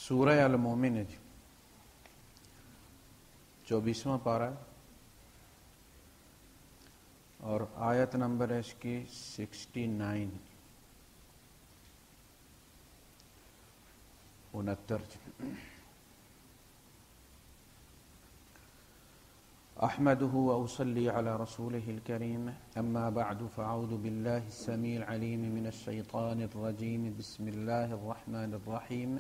سورہ المومن ہے 24واں پارہ اور آیت نمبر ہے اس کی 69 69 احمده واصلي على رسوله الكريم اما بعد فاعوذ بالله السميع العليم من الشيطان الرجيم بسم الله الرحمن الرحيم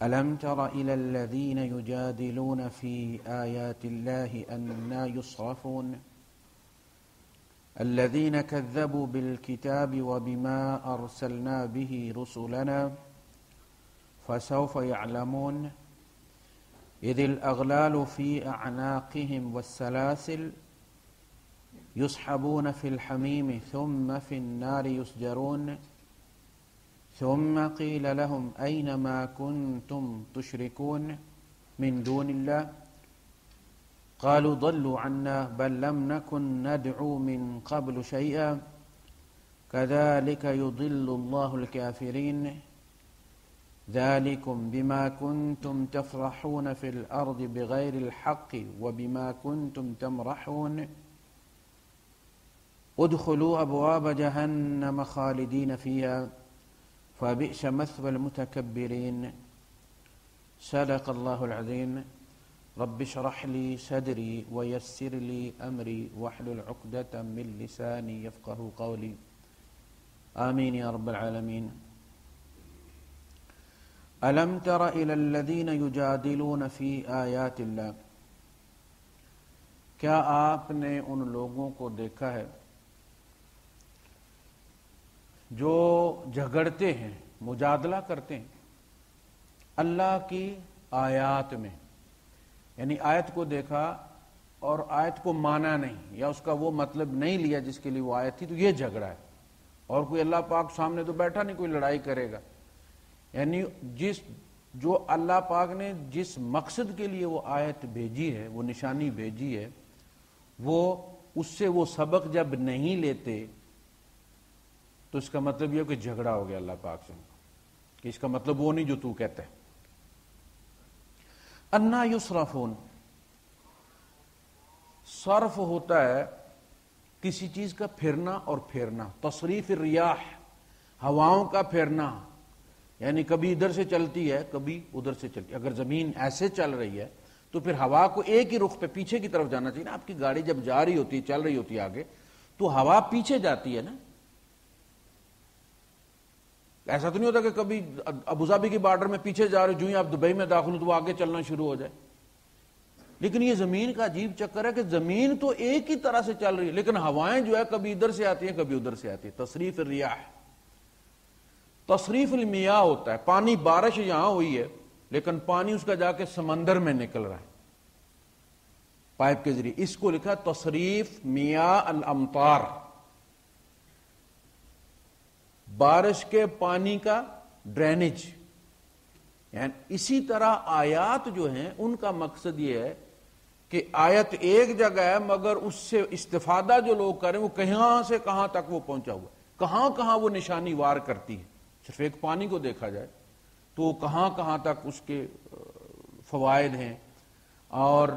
ألم تر إلى الذين يجادلون في آيات الله أنى يصرفون الذين كذبوا بالكتاب وبما أرسلنا به رسلنا فسوف يعلمون إذ الأغلال في أعناقهم والسلاسل يسحبون في الحميم ثم في النار يسجرون ثم قيل لهم أين ما كنتم تشركون من دون الله قالوا ضلوا عنا بل لم نكن ندعو من قبل شيئا كذلك يضل الله الكافرين ذلكم بما كنتم تفرحون في الأرض بغير الحق وبما كنتم تمرحون ادخلوا أبواب جهنم خالدين فيها فبئس مثوى المتكبرين صدق الله العظيم رب اشرح لي صدري ويسر لي أمري واحلل عقدة من لساني يفقهوا قولي آمين يا رب العالمين ألم تر إلى الذين يجادلون في آيات الله کیا آپ نے ان لوگوں کو دیکھا ہے جو جھگڑتے ہیں مجادلہ کرتے ہیں اللہ کی آیات میں، یعنی آیت کو دیکھا اور آیت کو مانا نہیں یا اس کا وہ مطلب نہیں لیا جس کے لیے وہ آیت تھی، تو یہ جھگڑا ہے۔ اور کوئی اللہ پاک سامنے تو بیٹھا نہیں کوئی لڑائی کرے گا، یعنی جو اللہ پاک نے جس مقصد کے لیے وہ آیت بھیجی ہے، وہ نشانی بھیجی ہے، وہ اس سے وہ سبق جب نہیں لیتے تو اس کا مطلب یہ کہ جھگڑا ہو گیا اللہ پاک سے، کہ اس کا مطلب وہ نہیں جو تو کہتا ہے۔ انا یصرفون، صرف ہوتا ہے کسی چیز کا پھرنا اور پھیرنا، تصریف الریاح، ہواؤں کا پھیرنا، یعنی کبھی ادھر سے چلتی ہے کبھی ادھر سے چلتی ہے۔ اگر زمین ایسے چل رہی ہے تو پھر ہوا کو ایک ہی رخ پہ پیچھے کی طرف جانا چاہیے نا۔ آپ کی گاڑی جب جا رہی ہوتی ہے، چل رہی ہوتی ہے آگے، تو ہوا پیچھے جاتی ہے نا۔ ایسا تو نہیں ہوتا کہ کبھی ابوظہبی کی بارڈر میں پیچھے جا رہے جو ہی آپ دبئی میں داخل ہو تو وہ آگے چلنا شروع ہو جائے۔ لیکن یہ زمین کا عجیب چکر ہے کہ زمین تو ایک ہی طرح سے چل رہی ہے، لیکن ہوائیں جو ہے کبھی ادھر سے آتی ہیں کبھی ادھر سے آتی ہیں۔ تصریف الریاح، تصریف المیاہ ہوتا ہے، پانی بارش یہاں ہوئی ہے لیکن پانی اس کا جا کے سمندر میں نکل رہا ہے پائپ کے ذریعے، اس کو لکھا تصریف میاہ الامطار، بارش کے پانی کا ڈرینیج۔ یعنی اسی طرح آیات جو ہیں ان کا مقصد یہ ہے کہ آیت ایک جگہ ہے مگر اس سے استفادہ جو لوگ کریں وہ کہاں سے کہاں تک وہ پہنچا ہوا، کہاں کہاں وہ نشانی وار کرتی ہے۔ صرف ایک پانی کو دیکھا جائے تو کہاں کہاں تک اس کے فوائد ہیں اور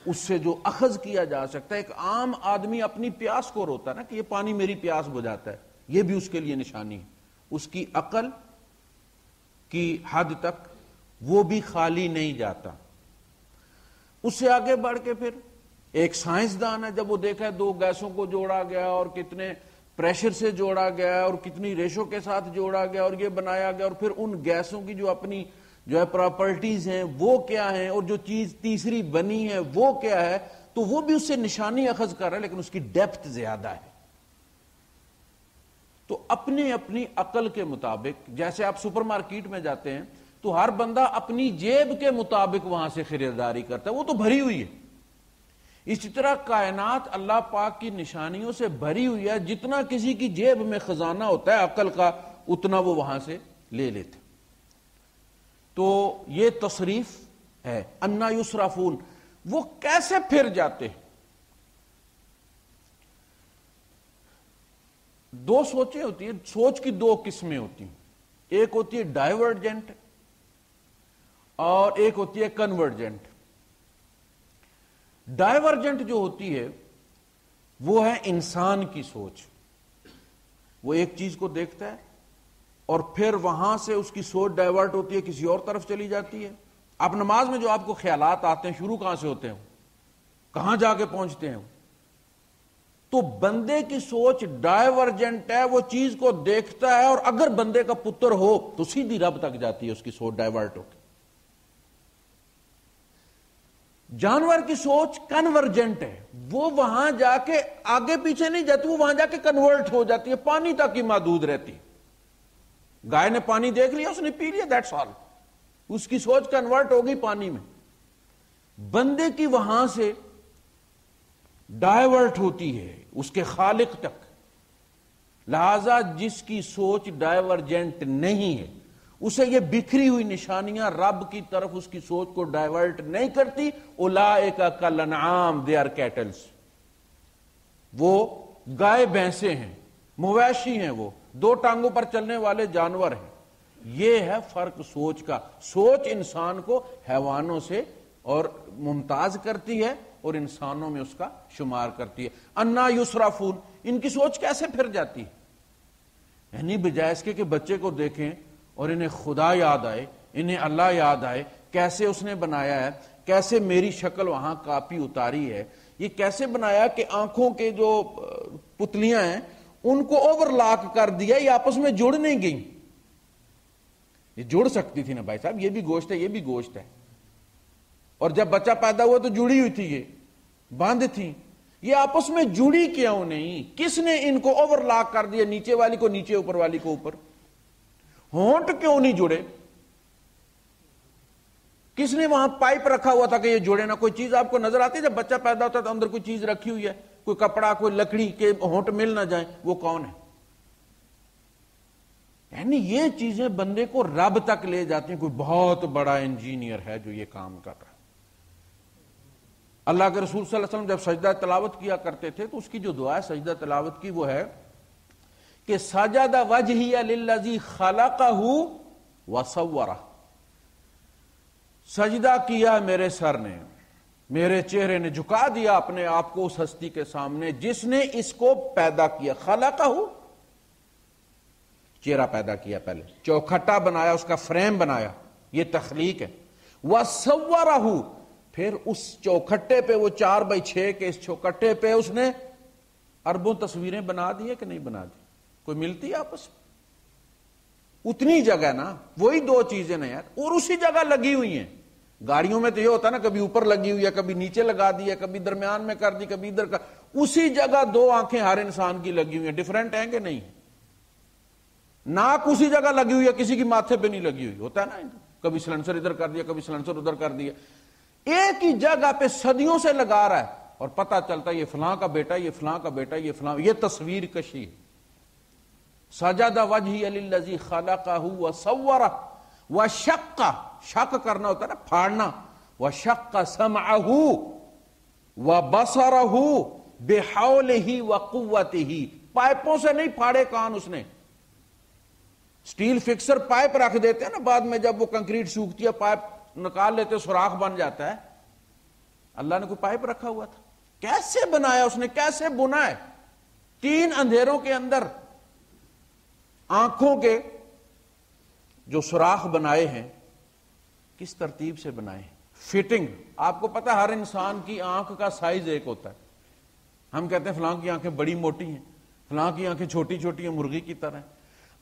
اس سے جو اخذ کیا جا سکتا ہے۔ ایک عام آدمی اپنی پیاس کو روتا ہے نا کہ یہ پانی میری پیاس بجھاتا ہے، یہ بھی اس کے لیے نشانی ہے۔ اس کی عقل کی حد تک وہ بھی خالی نہیں جاتا۔ اس سے آگے بڑھ کے پھر ایک سائنسدان ہے، جب وہ دیکھا ہے دو گیسوں کو جوڑا گیا اور کتنے پریشر سے جوڑا گیا اور کتنی ریشو کے ساتھ جوڑا گیا اور یہ بنایا گیا، اور پھر ان گیسوں کی جو اپنی پراپرٹیز ہیں وہ کیا ہیں، اور جو چیز تیسری بنی ہے وہ کیا ہے، تو وہ بھی اس سے نشانی اخذ کر رہا ہے لیکن اس کی ڈیپتھ زیادہ ہے۔ تو اپنی اپنی عقل کے مطابق، جیسے آپ سپر مارکیٹ میں جاتے ہیں تو ہر بندہ اپنی جیب کے مطابق وہاں سے خریداری کرتا ہے، وہ تو بھری ہوئی ہے۔ اسی طرح کائنات اللہ پاک کی نشانیوں سے بھری ہوئی ہے، جتنا کسی کی جیب میں خزانہ ہوتا ہے عقل کا اتنا وہ وہاں سے لے لیتے۔ تو یہ تصریف ہے انا یصرفون، وہ کیسے پھر جاتے ہیں۔ دو سوچیں ہوتی ہیں، سوچ کی دو قسمیں ہوتی ہیں۔ ایک ہوتی ہے ڈائیورجنٹ اور ایک ہوتی ہے کنورجنٹ. ڈائیورجنٹ جو ہوتی ہے وہ ہے انسان کی سوچ. وہ ایک چیز کو دیکھتا ہے اور پھر وہاں سے اس کی سوچ ڈائیورٹ ہوتی ہے, کسی اور طرف چلی جاتی ہے. آپ نماز میں جو آپ کو خیالات آتے ہیں شروع کہاں سے ہوتے ہیں, کہاں جا کے پہنچتے ہیں؟ تو بندے کی سوچ ڈائیورجنٹ ہے, وہ چیز کو دیکھتا ہے اور اگر بندے کا پتر ہو تو سیدھی رب تک جاتی ہے اس کی سوچ ڈائیورٹ ہو کے. جانور کی سوچ کنورجنٹ ہے, وہ وہاں جا کے آگے پیچھے نہیں جاتی, وہ وہاں جا کے کنورٹ ہو جاتی ہے, پانی تک ہی محدود رہتی. گائے نے پانی دیکھ لیا, اس نے پی لیا, دیٹس آل. اس کی سوچ کنورٹ ہوگی پانی میں. بندے کی وہاں سے ڈائیورٹ ہوتی ہے اس کے خالق تک. لہذا جس کی سوچ ڈائیورجنٹ نہیں ہے اسے یہ بکھری ہوئی نشانیاں رب کی طرف اس کی سوچ کو ڈائیورٹ نہیں کرتی. اولئک کالانعام, دے آر کیٹلز. وہ گائے بھینسیں ہیں, مویشی ہیں, وہ دو ٹانگوں پر چلنے والے جانور ہیں. یہ ہے فرق سوچ کا. سوچ انسان کو حیوانوں سے اور ممتاز کرتی ہے اور انسانوں میں اس کا شمار کرتی ہے. انا یصرفون, ان کی سوچ کیسے پھر جاتی ہے؟ یعنی بجائے اس کے کہ بچے کو دیکھیں اور انہیں خدا یاد آئے, انہیں اللہ یاد آئے, کیسے اس نے بنایا ہے, کیسے میری شکل وہاں کاپی اتاری ہے, یہ کیسے بنایا کہ آنکھوں کے جو پتلیاں ہیں ان کو اوور لاک کر دیا, یہ آپس میں جڑ نہیں گئی. یہ جڑ سکتی تھی نا بھائی صاحب, یہ بھی گوشت ہے, یہ بھی گوشت ہے. اور جب بچہ پیدا ہوا تو جڑی ہوئی تھی, یہ باندھ تھی, یہ آپس میں جڑی کیوں نہیں؟ کس نے ان کو اوور لاک کر دیا, نیچے والی کو نیچے, اوپر والی کو اوپر؟ ہونٹ کیوں نہیں جڑے؟ کس نے وہاں پائپ رکھا ہوا تھا کہ یہ جڑے نہ؟ کوئی چیز آپ کو نظر آتی ہے جب بچہ پیدا ہوتا ہے تو اندر کوئی چیز رکھی ہوئی ہے, کوئی کپڑا, کوئی لکڑی کے ہونٹ مل نہ جائیں, وہ کون ہے؟ یعنی یہ چیزیں بندے کو رب تک لے جاتی ہیں. کوئی بہت بڑا انجینئر ہے جو یہ کام کر رہا ہے. اللہ کے رسول صلی اللہ علیہ وسلم جب سجدہ تلاوت کیا کرتے تھے تو اس کی جو دعا ہے سجدہ تلاوت کی وہ ہے کہ سجد وجہی للذی خلقہ وصورہ. سجدہ کیا میرے سر نے, میرے چہرے نے جھکا دیا اپنے آپ کو اس ہستی کے سامنے جس نے اس کو پیدا کیا. خلقہ, چہرہ پیدا کیا, پہلے چوکھٹا بنایا, اس کا فریم بنایا, یہ تخلیق ہے. وصورہ, پھر اس چوکھٹے پہ, وہ 4x6 کے اس چوکھٹے پہ اس نے اربوں تصویریں بنا دی ہے کہ نہیں بنا دی؟ کوئی ملتی ہے آپس میں؟ اتنی جگہ نا, وہی دو چیزیں نا یار, اور اسی جگہ لگی ہوئی ہیں. گاڑیوں میں تو یہ ہوتا ہے نا, کبھی اوپر لگی ہوئی ہے, کبھی نیچے لگا دی ہے, کبھی درمیان میں کر دی, کبھی ادھر کا. اسی جگہ دو آنکھیں ہر انسان کی لگی ہوئی ہیں. ڈیفرنٹ ہیں کہ نہیں؟ ناک اسی جگہ لگی ہوئی ہے, کسی کی ماتھے پہ نہیں لگی ہوئی. ہوتا ہے نا, کبھی سلنسر ادھر کر دیا, کبھی سلنسر ادھر کر دیا. ایک ہی جگہ پہ صدیوں سے لگا رہا ہے اور پتہ چلتا ہے یہ فلاں کا بیٹا, یہ فلاں کا بیٹا, یہ فلاں. یہ تصویر کشی. سجد وجہی للذی خلقہ وصورہ وشق, شق کرنا ہوتا ہے نا, پھاڑنا. وشق سمعہ وبصرہ بحولہ وقوتہ, پائپوں سے نہیں پھاڑے کان اس نے. سٹیل فکسر پائپ رکھ دیتے ہیں نا, بعد میں جب وہ کنکریٹ سوکھتی ہے پائپ نکال لیتے, سوراخ بن جاتا ہے. اللہ نے کوئی پائپ رکھا ہوا تھا. کیسے بنایا اس نے, کیسے بنا ہے؟ 3 اندھیروں کے اندر آنکھوں کے جو سوراخ بنائے ہیں کس ترتیب سے بنائے ہیں. فٹنگ, آپ کو پتا ہر انسان کی آنکھ کا سائز ایک ہوتا ہے. ہم کہتے ہیں فلاں کی آنکھیں بڑی موٹی ہیں, فلاں کی آنکھیں چھوٹی چھوٹی ہیں, مرغی کی طرح.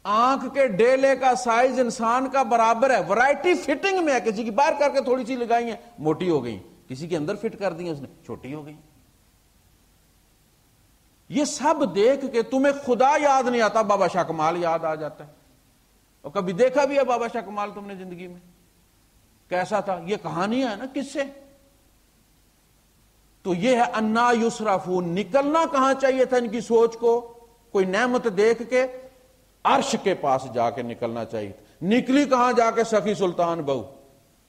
آنکھ کے ڈیلے کا سائز انسان کا برابر ہے. ورائٹی فٹنگ میں ہے, کسی کی باہر کر کے تھوڑی سی لگائی ہیں موٹی ہو گئی, کسی کے اندر فٹ کر دی ہیں اس نے چھوٹی ہو گئی. یہ سب دیکھ کے تمہیں خدا یاد نہیں آتا, بابا شاہ کمال یاد آ جاتا ہے. اور کبھی دیکھا بھی ہے بابا شاہ کمال تم نے زندگی میں؟ کیسا تھا؟ یہ کہانیاں ہے نا, کس سے؟ تو یہ ہے انا یصرفون. نکلنا کہاں چاہیے تھا ان کی سوچ کو؟ کوئی نعمت دیکھ کے عرش کے پاس جا کے نکلنا چاہیے تھا. نکلی کہاں جا کے؟ سخی سلطان بہو,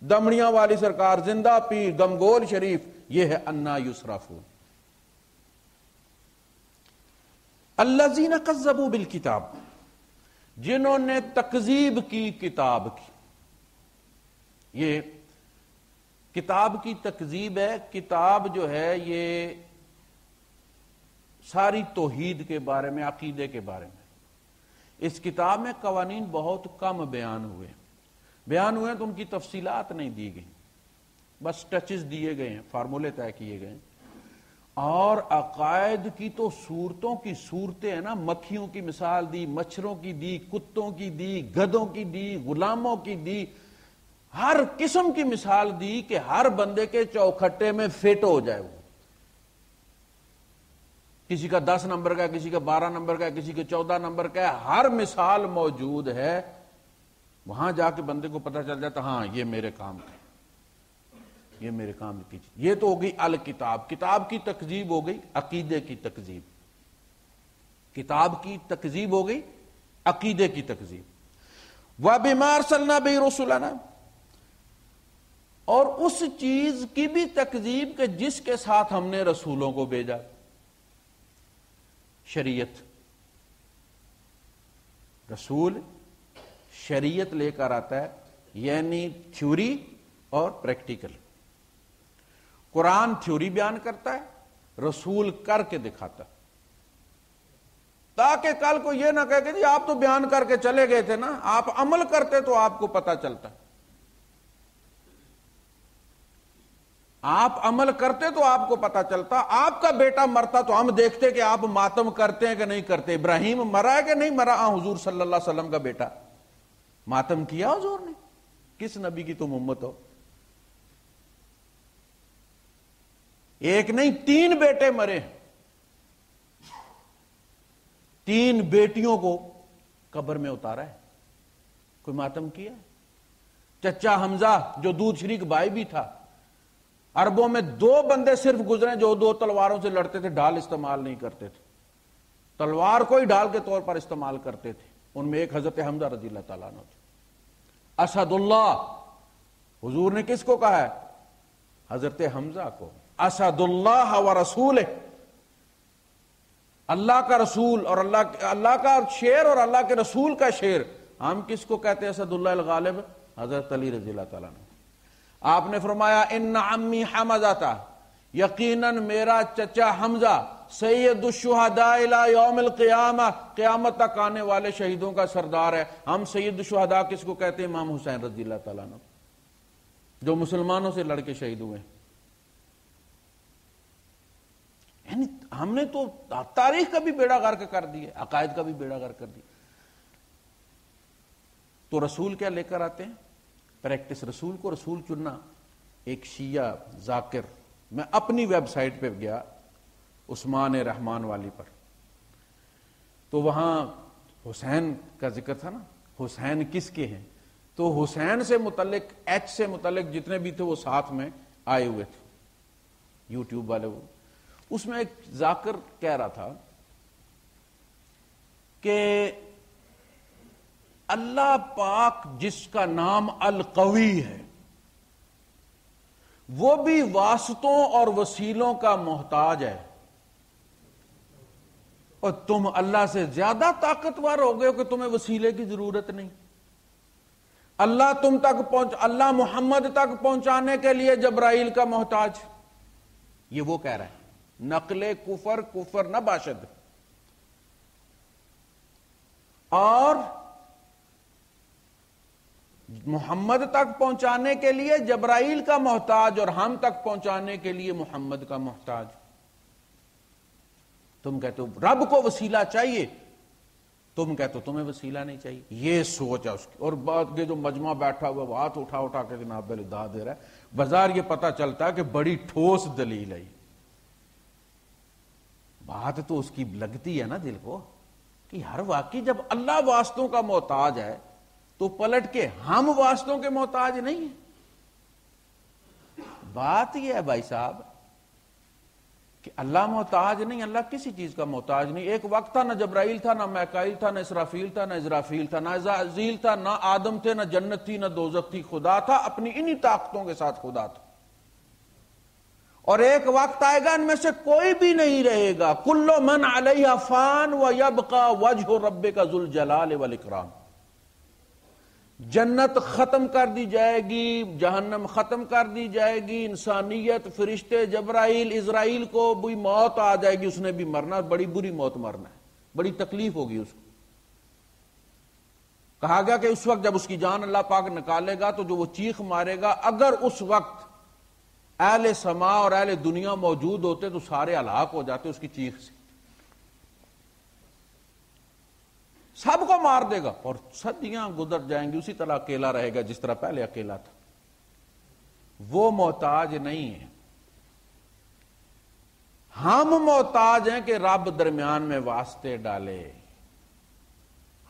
دمڑیاں والی سرکار, زندہ پیر, گمگول شریف. یہ ہے انا یصرفون. الذین کذبوا بالکتاب, جنہوں نے تکذیب کی کتاب کی. یہ کتاب کی تکذیب ہے. کتاب جو ہے یہ ساری توحید کے بارے میں، عقیدے کے بارے میں. اس کتاب میں قوانین بہت کم بیان ہوئے تو ان کی تفصیلات نہیں دی گئی، بس ٹچز دیے گئے ہیں، فارمولے طے کیے گئے ہیں. اور عقائد کی تو صورتوں کی صورتیں ہیں نا، مکھیوں کی مثال دی، مچھروں کی دی، کتوں کی دی، گدھوں کی دی، غلاموں کی دی، ہر قسم کی مثال دی کہ ہر بندے کے چوکھٹے میں فٹ ہو جائے. وہ کسی کا 10 نمبر کا ہے، کسی کا 12 نمبر کا ہے، کسی کے 14 نمبر کا ہے، ہر مثال موجود ہے. وہاں جا کے بندے کو پتہ چل جاتا ہاں یہ میرے کام کا، یہ میرے کام کی چیز. یہ تو ہو گئی الکتاب. کتاب کی تکذیب ہو گئی، عقیدے کی تکذیب. کتاب کی تکذیب ہو گئی، عقیدے کی تکذیب. وَبِمَا أَرْسَلْنَا بِهِ رُسُلَنَا، اور اس چیز کی بھی تکذیب کہ جس کے ساتھ ہم نے رسولوں کو بھیجا. شریعت، رسول شریعت لے کر آتا ہے، یعنی تھیوری اور پریکٹیکل. قرآن تھیوری بیان کرتا ہے، رسول کر کے دکھاتا، تاکہ کل کو یہ نہ کہے کہ جی آپ تو بیان کر کے چلے گئے تھے نا، آپ عمل کرتے تو آپ کو پتہ چلتا. آپ عمل کرتے تو آپ کو پتہ چلتا. آپ کا بیٹا مرتا تو ہم دیکھتے کہ آپ ماتم کرتے ہیں کہ نہیں کرتے. ابراہیم مرا ہے کہ نہیں مرا؟ حضور صلی اللہ علیہ وسلم کا بیٹا ماتم کیا حضور نے؟ کس نبی کی تم امت ہو؟ ایک نہیں 3 بیٹے مرے، 3 بیٹیوں کو قبر میں اتارا ہے. کوئی ماتم کیا؟ چچا حمزہ جو دودھ شریک بھائی بھی تھا، عربوں میں 2 بندے صرف گزرے جو 2 تلواروں سے لڑتے تھے، ڈھال استعمال نہیں کرتے تھے، تلوار کو ہی ڈھال کے طور پر استعمال کرتے تھے. ان میں ایک حضرت حمزہ رضی اللہ تعالیٰ عنہ تھے. اسد اللہ، حضور نے کس کو کہا ہے؟ حضرت حمزہ کو. اسد اللہ و رسول، اللہ کا رسول اور اللہ کا شیر اور اللہ کے رسول کا شیر. ہم کس کو کہتے ہیں اسد اللہ الغالب؟ حضرت علی رضی اللہ تعالیٰ عنہ. آپ نے فرمایا ان عمی حمزہ تھا، یقیناً میرا چچا حمزہ سید الشہداء الی یوم القیامہ، قیامت تک آنے والے شہیدوں کا سردار ہے. ہم سید الشہداء کس کو کہتے ہیں؟ امام حسین رضی اللہ تعالیٰ عنہ، جو مسلمانوں سے لڑ کے شہید ہوئے. یعنی ہم نے تو تاریخ کا بھی بیڑا غرق کر دیا، عقائد کا بھی بیڑا غرق کر دیا. تو رسول کیا لے کر آتے ہیں؟ پریکٹس. رسول کو رسول چننا. ایک شیعہ ذاکر، میں اپنی ویب سائٹ پہ گیا عثمان رحمان والی پر، تو وہاں حسین کا ذکر تھا نا، حسین کس کے ہیں؟ تو حسین سے متعلق، ایچ سے متعلق جتنے بھی تھے وہ ساتھ میں آئے ہوئے تھے، یوٹیوب والے. وہ اس میں ایک ذاکر کہہ رہا تھا کہ اللہ پاک جس کا نام القوی ہے وہ بھی واسطوں اور وسیلوں کا محتاج ہے، اور تم اللہ سے زیادہ طاقتور ہو گئے ہو کہ تمہیں وسیلے کی ضرورت نہیں. اللہ تم تک اللہ محمد تک پہنچانے کے لیے جبرائیل کا محتاج. یہ وہ کہہ رہا ہے. نقل کفر نہ باشد. اور محمد تک پہنچانے کے لیے جبرائیل کا محتاج، اور ہم تک پہنچانے کے لیے محمد کا محتاج. تم کہتے ہو رب کو وسیلہ چاہیے، تم کہتے ہو تمہیں وسیلہ نہیں چاہیے. یہ سوچ ہے اس کی. اور بعد کے جو مجمع بیٹھا ہوا وہ ہاتھ اٹھا کے جناب داد دے رہا ہے. بازار یہ پتہ چلتا ہے کہ بڑی ٹھوس دلیل ہے. بات تو اس کی لگتی ہے نا دل کو کہ ہر واقعی جب اللہ واسطوں کا محتاج ہے تو پلٹ کے ہم واسطوں کے محتاج نہیں ہیں. بات یہ ہے بھائی صاحب کہ اللہ محتاج نہیں، اللہ کسی چیز کا محتاج نہیں. ایک وقت تھا نہ جبرائیل تھا، نہ میکائیل تھا، نہ اسرافیل تھا، نہ اسرافیل تھا، نہ عزازیل تھا، نہ آدم تھے، نہ جنت تھی، نہ دوزخ تھی. خدا تھا، اپنی انہی طاقتوں کے ساتھ خدا تھا. اور ایک وقت آئے گا ان میں سے کوئی بھی نہیں رہے گا. کل من علیہا فان ویبقی وجہ ربک ذو الجلال والاکرام. جنت ختم کر دی جائے گی، جہنم ختم کر دی جائے گی، انسانیت، فرشتے، جبرائیل، اسرائیل کو بھی موت آ جائے گی، اس نے بھی مرنا، بڑی بری موت مرنا ہے، بڑی تکلیف ہوگی اس کو. کہا گیا کہ اس وقت جب اس کی جان اللہ پاک نکالے گا تو جو وہ چیخ مارے گا، اگر اس وقت اہل سما اور اہل دنیا موجود ہوتے تو سارے ہلاک ہو جاتے اس کی چیخ سے. سب کو مار دے گا اور صدیاں گزر جائیں گی، اسی طرح اکیلا رہے گا جس طرح پہلے اکیلا تھا. وہ محتاج نہیں ہے. ہم محتاج ہیں کہ رب درمیان میں واسطے ڈالے.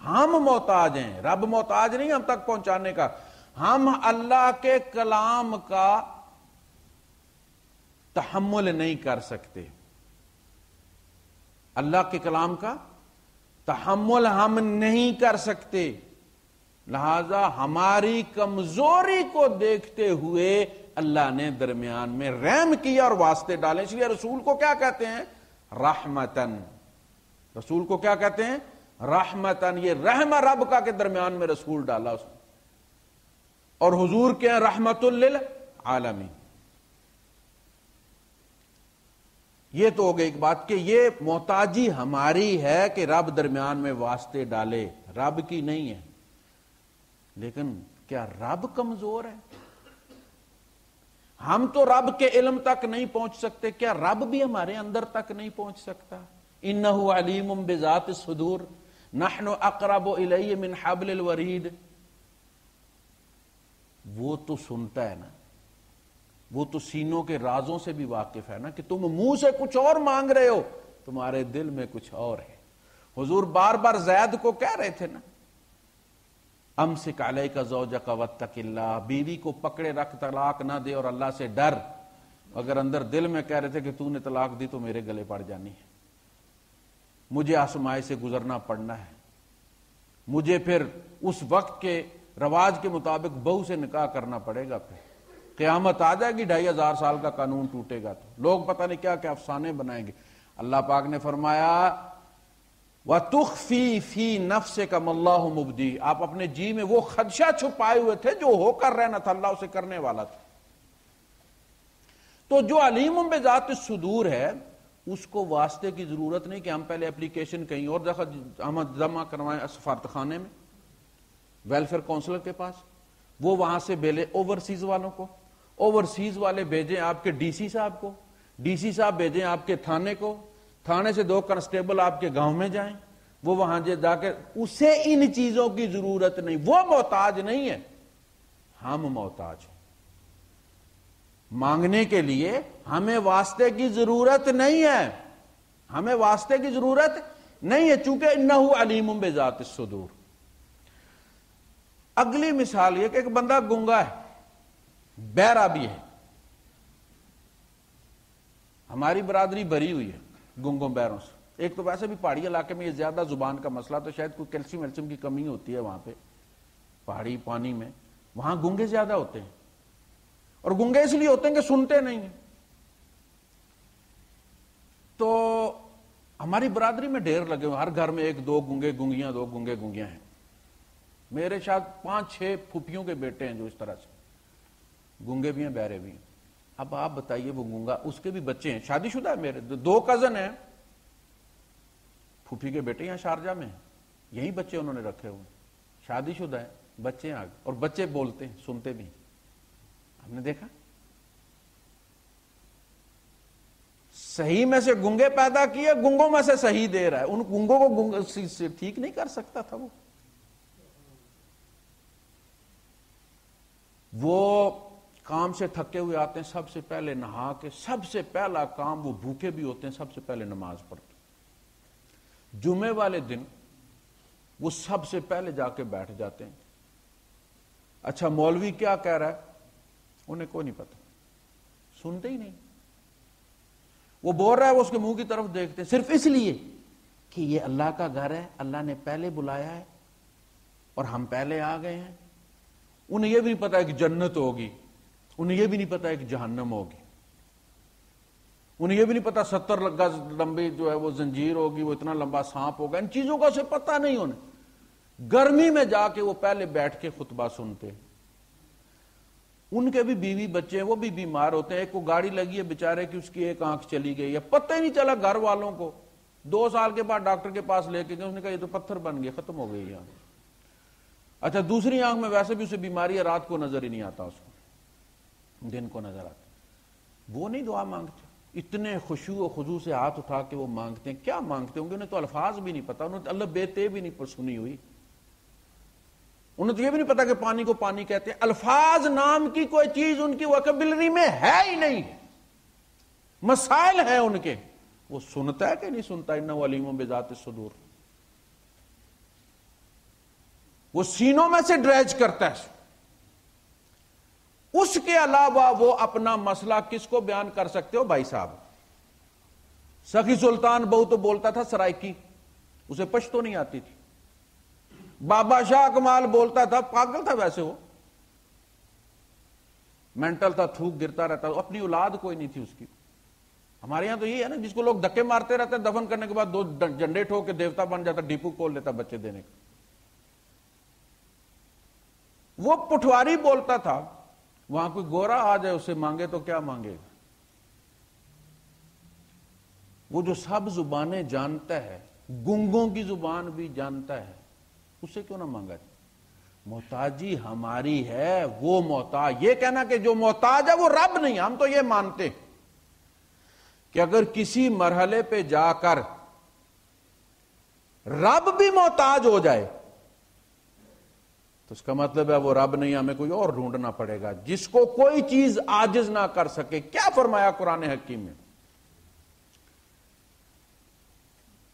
ہم محتاج ہیں، رب محتاج نہیں ہم تک پہنچانے کا. ہم اللہ کے کلام کا تحمل نہیں کر سکتے. اللہ کے کلام کا تحمل ہم نہیں کر سکتے، لہذا ہماری کمزوری کو دیکھتے ہوئے اللہ نے درمیان میں رحم کیا اور واسطے ڈالے. اس لیے رسول کو کیا کہتے ہیں؟ رحمتن. رسول کو کیا کہتے ہیں؟ رحمتن. یہ رحم رب کا کے درمیان میں رسول ڈالا اس نے. اور حضور کے ہیں رحمت للعالمین. یہ تو ہو گئی ایک بات کہ یہ محتاجی ہماری ہے کہ رب درمیان میں واسطے ڈالے، رب کی نہیں ہے. لیکن کیا رب کمزور ہے؟ ہم تو رب کے علم تک نہیں پہنچ سکتے، کیا رب بھی ہمارے اندر تک نہیں پہنچ سکتا؟ انہ علیم بذات الصدور نحن اقرب الیہ من حبل الورید. وہ تو سنتا ہے نا، وہ تو سینوں کے رازوں سے بھی واقف ہے نا، کہ تم منہ سے کچھ اور مانگ رہے ہو، تمہارے دل میں کچھ اور ہے. حضور بار بار زید کو کہہ رہے تھے نا، امسک علیک زوجک واتق اللہ، بیوی کو پکڑے رکھ، طلاق نہ دے اور اللہ سے ڈر. اگر اندر دل میں کہہ رہے تھے کہ تو نے طلاق دی تو میرے گلے پڑ جانی ہے، مجھے آسمائے سے گزرنا پڑنا ہے، مجھے پھر اس وقت کے رواج کے مطابق بہو سے نکاح کرنا پڑے گا. پھر قیامت آ جائے گی، 2500 سال کا قانون ٹوٹے گا تو لوگ پتہ نہیں کیا کیا افسانے بنائیں گے. اللہ پاک نے فرمایا وَتُخْفِي فِي نَفْسِكَ مَا اللَّهُ مُبْدِيهِ. آپ اپنے جی میں وہ خدشہ چھپائے ہوئے تھے جو ہو کر رہنا تھا، اللہ اسے کرنے والا تھا. تو جو علیم بذات الصدور ہے اس کو واسطے کی ضرورت نہیں کہ ہم پہلے اپلیکیشن کہیں اور ہم جمع کروائیں سفارت خانے میں، ویلفیئر کونسلر کے پاس، وہ وہاں سے بھیجے اوورسیز والوں کو، اوورسیز والے بھیجیں آپ کے ڈی سی صاحب کو، ڈی سی صاحب بھیجیں آپ کے تھانے کو، تھانے سے 2 کانسٹیبل آپ کے گاؤں میں جائیں، وہ وہاں جا کے، اسے ان چیزوں کی ضرورت نہیں. وہ محتاج نہیں ہے، ہم محتاج ہیں. مانگنے کے لیے ہمیں واسطے کی ضرورت نہیں ہے، ہمیں واسطے کی ضرورت نہیں ہے، چونکہ انہ علیم بذات الصدور. اگلی مثال یہ کہ ایک بندہ گنگا ہے، بہرا بھی ہے. ہماری برادری بھری ہوئی ہے گنگوں بہروں سے. ایک تو ویسے بھی پہاڑی علاقے میں یہ زیادہ زبان کا مسئلہ، تو شاید کوئی کیلشیم ویلشیم کی کمی ہوتی ہے وہاں پہ، پہاڑی پانی میں وہاں گنگے زیادہ ہوتے ہیں. اور گنگے اس لیے ہوتے ہیں کہ سنتے نہیں ہیں. تو ہماری برادری میں ڈھیر لگے ہوئے، ہر گھر میں 1-2 گنگے گنگیاں، 2 گنگے گنگیاں ہیں. میرے شاید 5-6 پھوپھیوں کے بیٹے ہیں جو اس طرح سے گنگے بھی ہیں، بہرے بھی ہیں. اب آپ بتائیے، وہ گنگا، اس کے بھی بچے ہیں، شادی شدہ ہے. میرے 2 کزن ہیں، پھوپھی کے بیٹے یہاں شارجہ میں ہیں، یہی بچے انہوں نے رکھے ہوئے، شادی شدہ ہیں، بچے آگے، اور بچے بولتے ہیں، سنتے بھی ہیں. ہم نے دیکھا صحیح میں سے گنگے پیدا کیے، گنگوں میں سے صحیح دے رہا ہے. ان گنگوں کو سے ٹھیک نہیں کر سکتا تھا. وہ کام سے تھکے ہوئے آتے ہیں، سب سے پہلے نہا کے، سب سے پہلا کام، وہ بھوکے بھی ہوتے ہیں، سب سے پہلے نماز پڑھتے. جمعے والے دن وہ سب سے پہلے جا کے بیٹھ جاتے ہیں. اچھا مولوی کیا کہہ رہا ہے انہیں کوئی نہیں پتا، سنتے ہی نہیں. وہ بول رہا ہے، وہ اس کے منہ کی طرف دیکھتے ہیں، صرف اس لیے کہ یہ اللہ کا گھر ہے، اللہ نے پہلے بلایا ہے اور ہم پہلے آ گئے ہیں. انہیں یہ بھی نہیں پتا ہے کہ جنت ہوگی، انہیں یہ بھی نہیں پتا ہے کہ جہنم ہوگی. انہیں یہ بھی نہیں پتا 70 گز لمبی جو ہے وہ زنجیر ہوگی، وہ اتنا لمبا سانپ ہوگا، ان چیزوں کا اسے پتہ نہیں انہیں۔ گرمی میں جا کے وہ پہلے بیٹھ کے خطبہ سنتے، ان کے بھی بیوی بچے ہیں، وہ بھی بیمار ہوتے ہیں، ایک کو گاڑی لگی ہے بیچارے کی، اس کی ایک آنکھ چلی گئی ہے، پتہ ہی نہیں چلا گھر والوں کو، 2 سال کے بعد ڈاکٹر کے پاس لے کے گئے، اس نے کہا یہ تو پتھر بن گیا، ختم ہو گئی آنکھ۔ اچھا دوسری آنکھ میں ویسے بھی اسے بیماری ہے، رات کو نظر ہی نہیں آتا، اس کو دن کو نظر آتا، وہ نہیں دعا مانگتے، اتنے خشوع و خضوع سے ہاتھ اٹھا کے وہ مانگتے ہیں۔ کیا مانگتے ہوں گے؟ انہیں تو الفاظ بھی نہیں پتا، انہوں نے اللہ بیتے بھی نہیں سنی ہوئی، انہیں تو یہ بھی نہیں پتا کہ پانی کو پانی کہتے ہیں، الفاظ نام کی کوئی چیز ان کی وکیبلری میں ہے ہی نہیں، مسائل ہیں ان کے، وہ سنتا ہے کہ نہیں سنتا؟ انہ علیم بذات الصدور، وہ سینوں میں سے ڈریج کرتا ہے۔ اس کے علاوہ وہ اپنا مسئلہ کس کو بیان کر سکتے ہو بھائی صاحب؟ سخی سلطان بہو تو بولتا تھا سرائکی، اسے پشتو نہیں آتی تھی۔ بابا شاہ کمال بولتا تھا، پاگل تھا ویسے، وہ مینٹل تھا، تھوک گرتا رہتا، اپنی اولاد کوئی نہیں تھی اس کی۔ ہمارے یہاں تو یہ ہے نا، جس کو لوگ دھکے مارتے رہتے ہیں، دفن کرنے کے بعد 2 جنڈے ٹھوک کے دیوتا بن جاتا، ڈیپو کھول لیتا بچے دینے کا۔ وہ پٹواری بولتا تھا، وہاں کوئی گورا آ جائے اسے مانگے تو کیا مانگے گا؟ وہ جو سب زبانیں جانتا ہے، گنگوں کی زبان بھی جانتا ہے، اسے کیوں نہ مانگا؟ محتاجی ہماری ہے، وہ محتاج۔ یہ کہنا کہ جو محتاج ہے وہ رب نہیں، ہم تو یہ مانتے کہ اگر کسی مرحلے پہ جا کر رب بھی محتاج ہو جائے تو اس کا مطلب ہے وہ رب نہیں، ہمیں کوئی اور ڈھونڈنا پڑے گا جس کو کوئی چیز عاجز نہ کر سکے۔ کیا فرمایا قرآن حکیم میں؟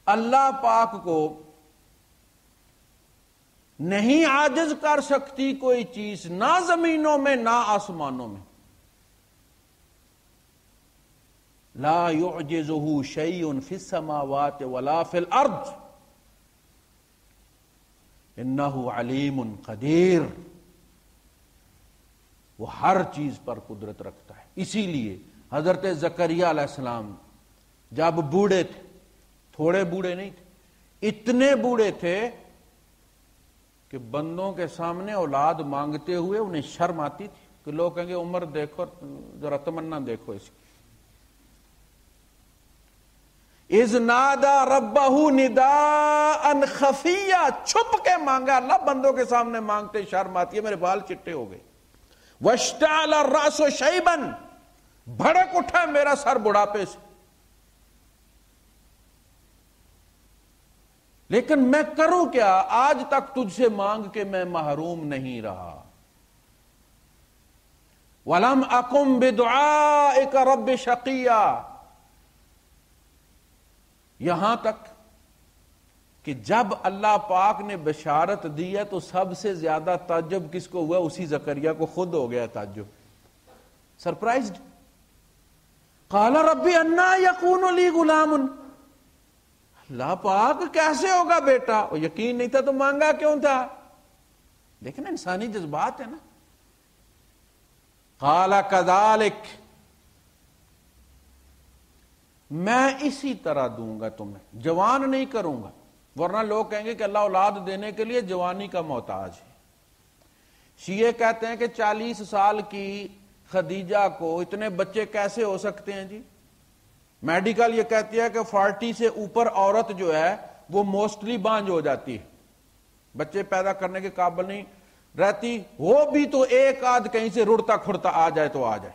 اللہ پاک کو نہیں عاجز کر سکتی کوئی چیز، نہ زمینوں میں نہ آسمانوں میں۔ لا يعجزه شيء في السماوات ولا في الارض انه علیم قدیر، وہ ہر چیز پر قدرت رکھتا ہے۔ اسی لیے حضرت زکریا علیہ السلام جب بوڑھے تھے، تھوڑے بوڑھے نہیں تھے، اتنے بوڑھے تھے کہ بندوں کے سامنے اولاد مانگتے ہوئے انہیں شرم آتی تھی کہ لوگ کہیں گے عمر دیکھو، ذرا تمنا دیکھو اس کی۔ اذ نادى ربه نداء خفیا، چھپ کے مانگا، اللہ بندوں کے سامنے مانگتے شرم آتی ہے، میرے بال چٹے ہو گئے۔ واشتعل الراس شیبا، بھڑک اٹھا میرا سر بڑھاپے سے، لیکن میں کروں کیا؟ آج تک تجھ سے مانگ کے میں محروم نہیں رہا۔ وَلَمْ أَكُمْ بِدُعَائِكَ رَبِّ شَقِيًّا، یہاں تک کہ جب اللہ پاک نے بشارت دی ہے تو سب سے زیادہ تعجب کس کو ہوا؟ اسی زکریا کو خود ہو گیا تعجب، سرپرائزڈ۔ قال ربی انا یکون لی غلام، اللہ پاک کیسے ہوگا بیٹا؟ اور یقین نہیں تھا تو مانگا کیوں تھا؟ لیکن انسانی جذبات ہے نا۔ قال کذالک، میں اسی طرح دوں گا تمہیں، جوان نہیں کروں گا، ورنہ لوگ کہیں گے کہ اللہ اولاد دینے کے لیے جوانی کا محتاج ہے۔ شیعہ کہتے ہیں کہ 40 سال کی خدیجہ کو اتنے بچے کیسے ہو سکتے ہیں جی؟ میڈیکل یہ کہتی ہے کہ 40 سے اوپر عورت جو ہے وہ موسٹلی بانجھ ہو جاتی ہے، بچے پیدا کرنے کے قابل نہیں رہتی، وہ بھی تو ایک آدھ کہیں سے رڑتا کھڑتا آ جائے تو آ جائے۔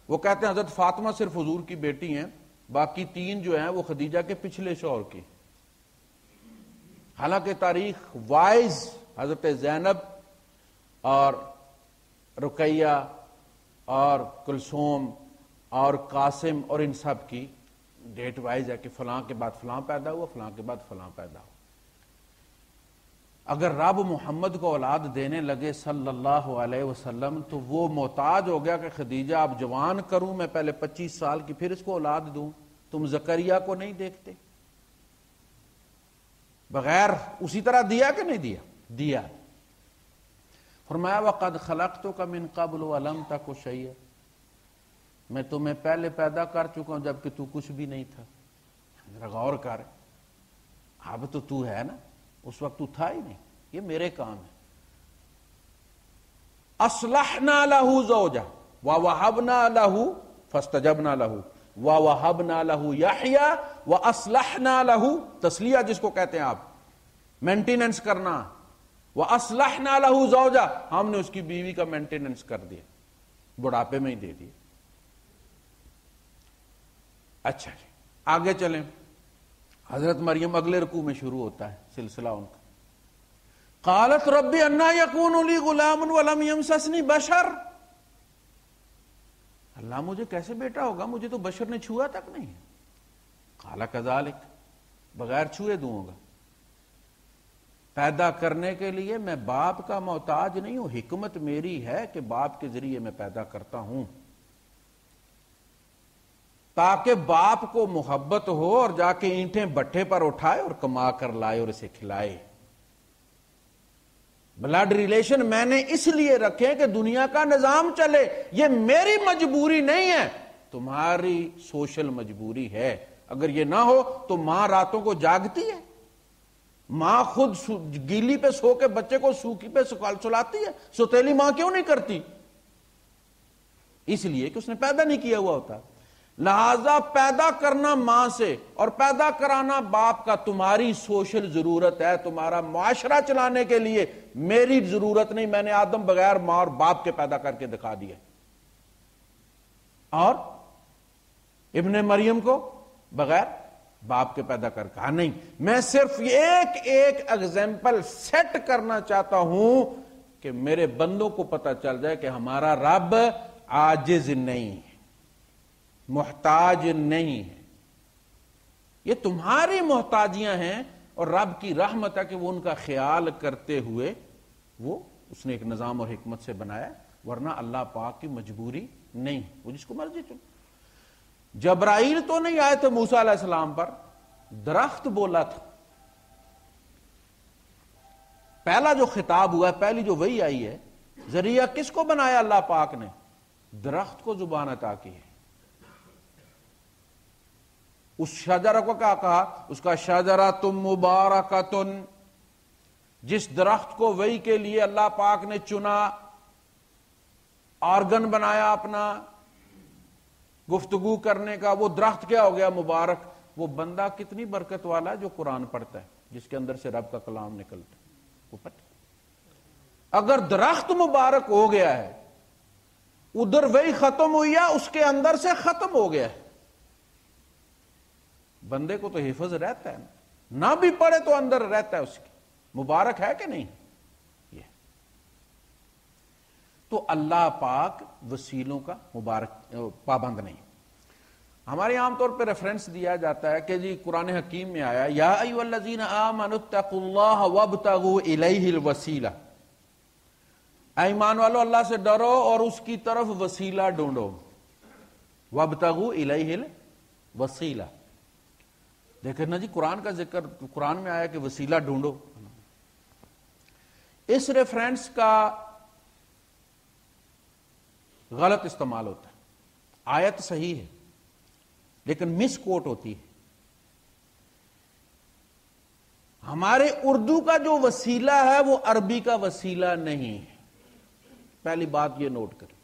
وہ کہتے ہیں حضرت فاطمہ صرف حضور کی بیٹی ہیں، باقی 3 جو ہیں وہ خدیجہ کے پچھلے شوہر کی۔ حالانکہ تاریخ وائز حضرت زینب اور رقیہ اور کلثوم اور قاسم اور ان سب کی ڈیٹ وائز ہے کہ فلاں کے بعد فلاں پیدا ہوا، فلاں کے بعد فلاں پیدا ہوا۔ اگر رب محمد کو اولاد دینے لگے صلی اللہ علیہ وسلم تو وہ محتاج ہو گیا کہ خدیجہ اب جوان کروں میں پہلے 25 سال کی پھر اس کو اولاد دوں، تم زکریا کو نہیں دیکھتے؟ بغیر اسی طرح دیا کہ نہیں دیا؟ دیا۔ فرمایا وَقَدْ خَلَقْتُكَ مِن قَبْلُ وَلَمْ تَكُ شَيْئًا، میں تمہیں پہلے پیدا کر چکا ہوں جبکہ تو کچھ بھی نہیں تھا. ذرا غور کر، اب تو ہے نا، اس وقت تو تھا ہی نہیں. یہ میرے کام ہے. اصلحنا له زوجہ ووهبنا له فاستجبنا له ووهبنا له یحیی واصلحنا له، تسلیہ جس کو کہتے ہیں آپ، مینٹیننس کرنا. واصلحنا له زوجہ، ہم نے اس کی بیوی کا مینٹیننس کر دیا، بڑھاپے میں ہی دے دیا. اچھا جی آگے چلیں. حضرت مریم اگلے رکوع میں شروع ہوتا ہے سلسلہ ان کا. قالت ربی انا یکون لی غلام ولم یمسسنی بشر، اللہ مجھے کیسے بیٹا ہوگا، مجھے تو بشر نے چھوا تک نہیں. قال کذالک، بغیر چھوئے دوں ہوگا. پیدا کرنے کے لیے میں باپ کا محتاج نہیں ہوں، حکمت میری ہے کہ باپ کے ذریعے میں پیدا کرتا ہوں تاکہ باپ کو محبت ہو اور جا کے اینٹیں بٹھے پر اٹھائے اور کما کر لائے اور اسے کھلائے. بلڈ ریلیشن میں نے اس لیے رکھے کہ دنیا کا نظام چلے، یہ میری مجبوری نہیں ہے، تمہاری سوشل مجبوری ہے. اگر یہ نہ ہو تو ماں راتوں کو جاگتی ہے، ماں خود گیلی پہ سو کے بچے کو سوکھی پہ سلاتی ہے، سوتیلی ماں کیوں نہیں کرتی؟ اس لیے کہ اس نے پیدا نہیں کیا ہوا ہوتا. لہذا پیدا کرنا ماں سے اور پیدا کرانا باپ کا تمہاری سوشل ضرورت ہے، تمہارا معاشرہ چلانے کے لیے میری ضرورت نہیں. میں نے آدم بغیر ماں اور باپ کے پیدا کر کے دکھا دیا. اور ابن مریم کو بغیر باپ کے پیدا کر کہا نہیں. میں صرف ایک ایگزامپل سیٹ کرنا چاہتا ہوں کہ میرے بندوں کو پتا چل جائے کہ ہمارا رب عاجز نہیں ہے، محتاج نہیں ہے. یہ تمہاری محتاجیاں ہیں اور رب کی رحمت ہے کہ وہ ان کا خیال کرتے ہوئے وہ اس نے ایک نظام اور حکمت سے بنایا، ورنہ اللہ پاک کی مجبوری نہیں، وہ جس کو مرضی چن. جبرائیل تو نہیں آئے تھے موسیٰ علیہ السلام پر، درخت بولا تھا. پہلا جو خطاب ہوا ہے، پہلی جو وحی آئی ہے، ذریعہ کس کو بنایا اللہ پاک نے؟ درخت کو زبان عطا کی ہے. اس شجرہ کو کیا کہا؟ اس کا شجرۃ مبارکۃ، جس درخت کو وحی کے لیے اللہ پاک نے چنا، آرگن بنایا اپنا گفتگو کرنے کا، وہ درخت کیا ہو گیا؟ مبارک. وہ بندہ کتنی برکت والا ہے جو قرآن پڑھتا ہے، جس کے اندر سے رب کا کلام نکلتا ہے. وہ پتہ اگر درخت مبارک ہو گیا ہے، ادھر وہی ختم ہوئی ہے، اس کے اندر سے ختم ہو گیا ہے. بندے کو تو حفظ رہتا ہے، نہ بھی پڑھے تو اندر رہتا ہے اس کی. مبارک ہے کہ نہیں؟ یہ تو اللہ پاک وسیلوں کا مبارک پابند نہیں. ہمارے عام طور پہ ریفرنس دیا جاتا ہے کہ جی قرآن حکیم میں آیا یا ایھا الذین آمنوا اتقوا اللہ وابتغوا الیہ الوسیلہ، اے ایمان والو اللہ سے ڈرو اور اس کی طرف وسیلہ ڈھونڈو. وابتغوا الیہ الوسیلہ، دیکھیں نا جی قرآن کا ذکر، قرآن میں آیا کہ وسیلہ ڈھونڈو. اس ریفرنس کا غلط استعمال ہوتا ہے. آیت صحیح ہے لیکن مس کوٹ ہوتی ہے. ہمارے اردو کا جو وسیلہ ہے وہ عربی کا وسیلہ نہیں ہے. پہلی بات یہ نوٹ کریں.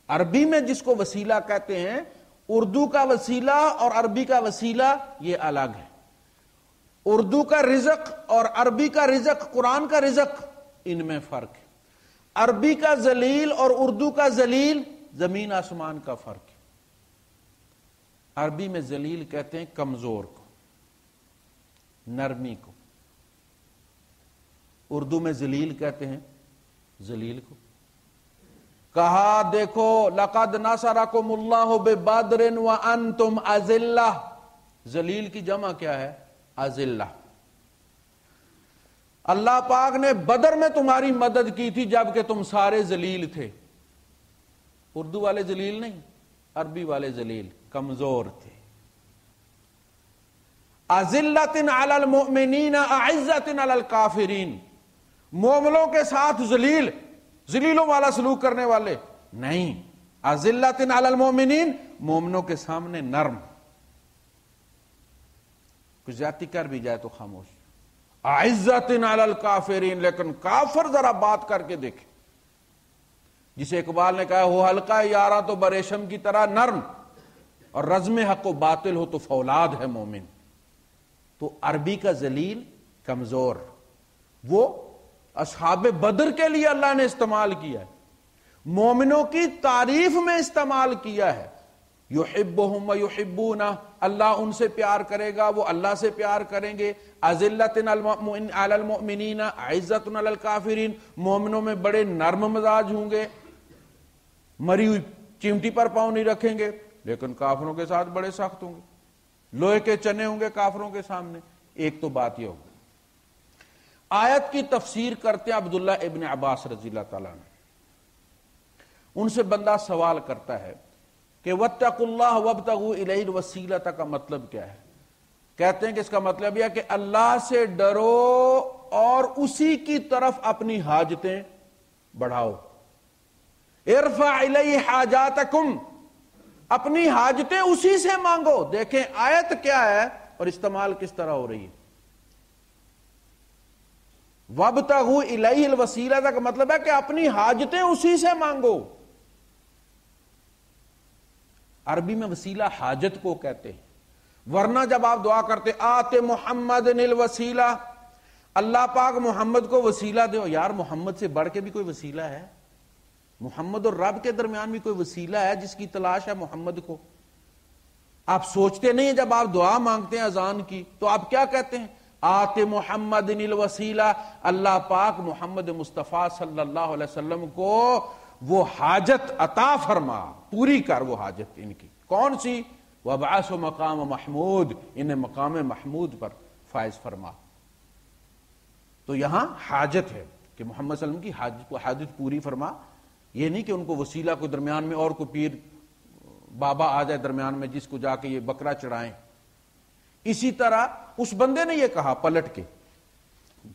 عربی میں جس کو وسیلہ کہتے ہیں، اردو کا وسیلہ اور عربی کا وسیلہ یہ الگ ہے. اردو کا رزق اور عربی کا رزق، قرآن کا رزق، ان میں فرق ہے. عربی کا ذلیل اور اردو کا ذلیل زمین آسمان کا فرق ہے. عربی میں ذلیل کہتے ہیں کمزور کو، نرمی کو. اردو میں ذلیل کہتے ہیں ذلیل کو. کہا دیکھو لقد نصرکم اللہ ببدر وانتم اذلہ. ذلیل کی جمع کیا ہے؟ اذلہ. اللہ پاک نے بدر میں تمہاری مدد کی تھی جبکہ تم سارے ذلیل تھے. اردو والے ذلیل نہیں، عربی والے ذلیل کمزور تھے. اذلۃ علی المؤمنین اعزۃ علی الکافرین، مومنوں کے ساتھ ذلیل، ذلیلوں والا سلوک کرنے والے، نہیں، اذلۃ علی المؤمنین، مومنوں کے سامنے نرم، کچھ زیادتی کر بھی جائے تو خاموش، اعزۃ علی الکافرین، لیکن کافر ذرا بات کر کے دیکھے، جسے اقبال نے کہا ہو حلقہ یاراں تو بریشم کی طرح نرم، اور رزم حق و باطل ہو تو فولاد ہے مومن۔ تو عربی کا ذلیل، کمزور، وہ اصحاب بدر کے لیے اللہ نے استعمال کیا ہے، مومنوں کی تعریف میں استعمال کیا ہے، یحبہم ویحبونہ، اللہ ان سے پیار کرے گا، وہ اللہ سے پیار کریں گے، اذلۃ علی المؤمنین اعزۃ علی الکافرین، مومنوں میں بڑے نرم مزاج ہوں گے، مری ہوئی چمٹی پر پاؤں نہیں رکھیں گے، لیکن کافروں کے ساتھ بڑے سخت ہوں گے، لوہے کے چنے ہوں گے کافروں کے سامنے۔ ایک تو بات یہ ہوگی۔ آیت کی تفسیر کرتے ہیں عبداللہ ابن عباس رضی اللہ تعالیٰ عنہ، ان سے بندہ سوال کرتا ہے کہ واتقوا اللہ وابتغوا الیہ الوسیلۃ کا مطلب کیا ہے؟ کہتے ہیں کہ اس کا مطلب یہ ہے کہ اللہ سے ڈرو اور اسی کی طرف اپنی حاجتیں بڑھاؤ، ارفع الیہ حاجاتکم، اپنی حاجتیں اسی سے مانگو۔ دیکھیں آیت کیا ہے اور استعمال کس طرح ہو رہی ہے۔ وابتغوا الیہ الوسیلۃ کا مطلب ہے کہ اپنی حاجتیں اسی سے مانگو۔ عربی میں وسیلہ حاجت کو کہتے ہیں، ورنہ جب آپ دعا کرتے آتے محمد الوسیلہ، اللہ پاک محمد کو وسیلہ دو، یار محمد سے بڑھ کے بھی کوئی وسیلہ ہے؟ محمد اور رب کے درمیان بھی کوئی وسیلہ ہے جس کی تلاش ہے محمد کو؟ آپ سوچتے نہیں ہیں جب آپ دعا مانگتے ہیں اذان کی تو آپ کیا کہتے ہیں؟ آتے محمد الوسیلہ، اللہ پاک محمد مصطفیٰ صلی اللہ علیہ وسلم کو وہ حاجت عطا فرما، پوری کر وہ حاجت ان کی۔ کون سی؟ وابعث مقام محمود، انہیں مقام محمود پر فائز فرما۔ تو یہاں حاجت ہے کہ محمد صلی اللہ علیہ وسلم کی حاجت پوری فرما، یہ نہیں کہ ان کو وسیلہ کو درمیان میں اور کو پیر بابا آ جائے درمیان میں جس کو جا کے یہ بکرا چڑھائیں۔ اسی طرح اس بندے نے یہ کہا پلٹ کے،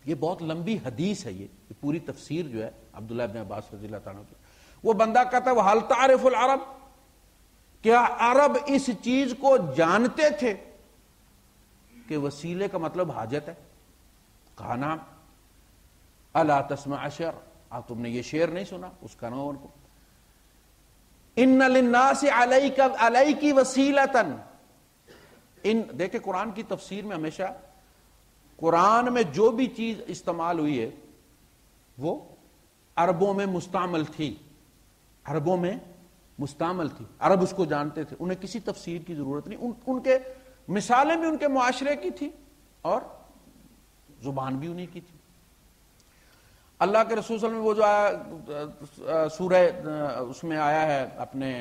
یہ بہت لمبی حدیث ہے، یہ پوری تفسیر جو ہے عبداللہ ابن عباس رضی اللہ تعالیٰ عنہ، وہ بندہ کہتا ہے وَهَلْ تَعْرِفُ الْعَرَبِ، کیا عرب اس چیز کو جانتے تھے کہ وسیلے کا مطلب حاجت ہے؟ کہا نعم۔ الا تسمع شعر، آپ تم نے یہ شعر نہیں سنا؟ اس کا نام ان کو ان للناس علیک وسیلۃ، ان دیکھیں قرآن کی تفسیر میں ہمیشہ قرآن میں جو بھی چیز استعمال ہوئی ہے وہ عربوں میں مستعمل تھی، عربوں میں مستعمل تھی، عرب اس کو جانتے تھے، انہیں کسی تفسیر کی ضرورت نہیں، ان کے مثالیں بھی ان کے معاشرے کی تھی اور زبان بھی انہی کی تھی۔ اللہ کے رسول صلی اللہ علیہ وسلم وہ جو آیا سورہ اس میں آیا ہے اپنے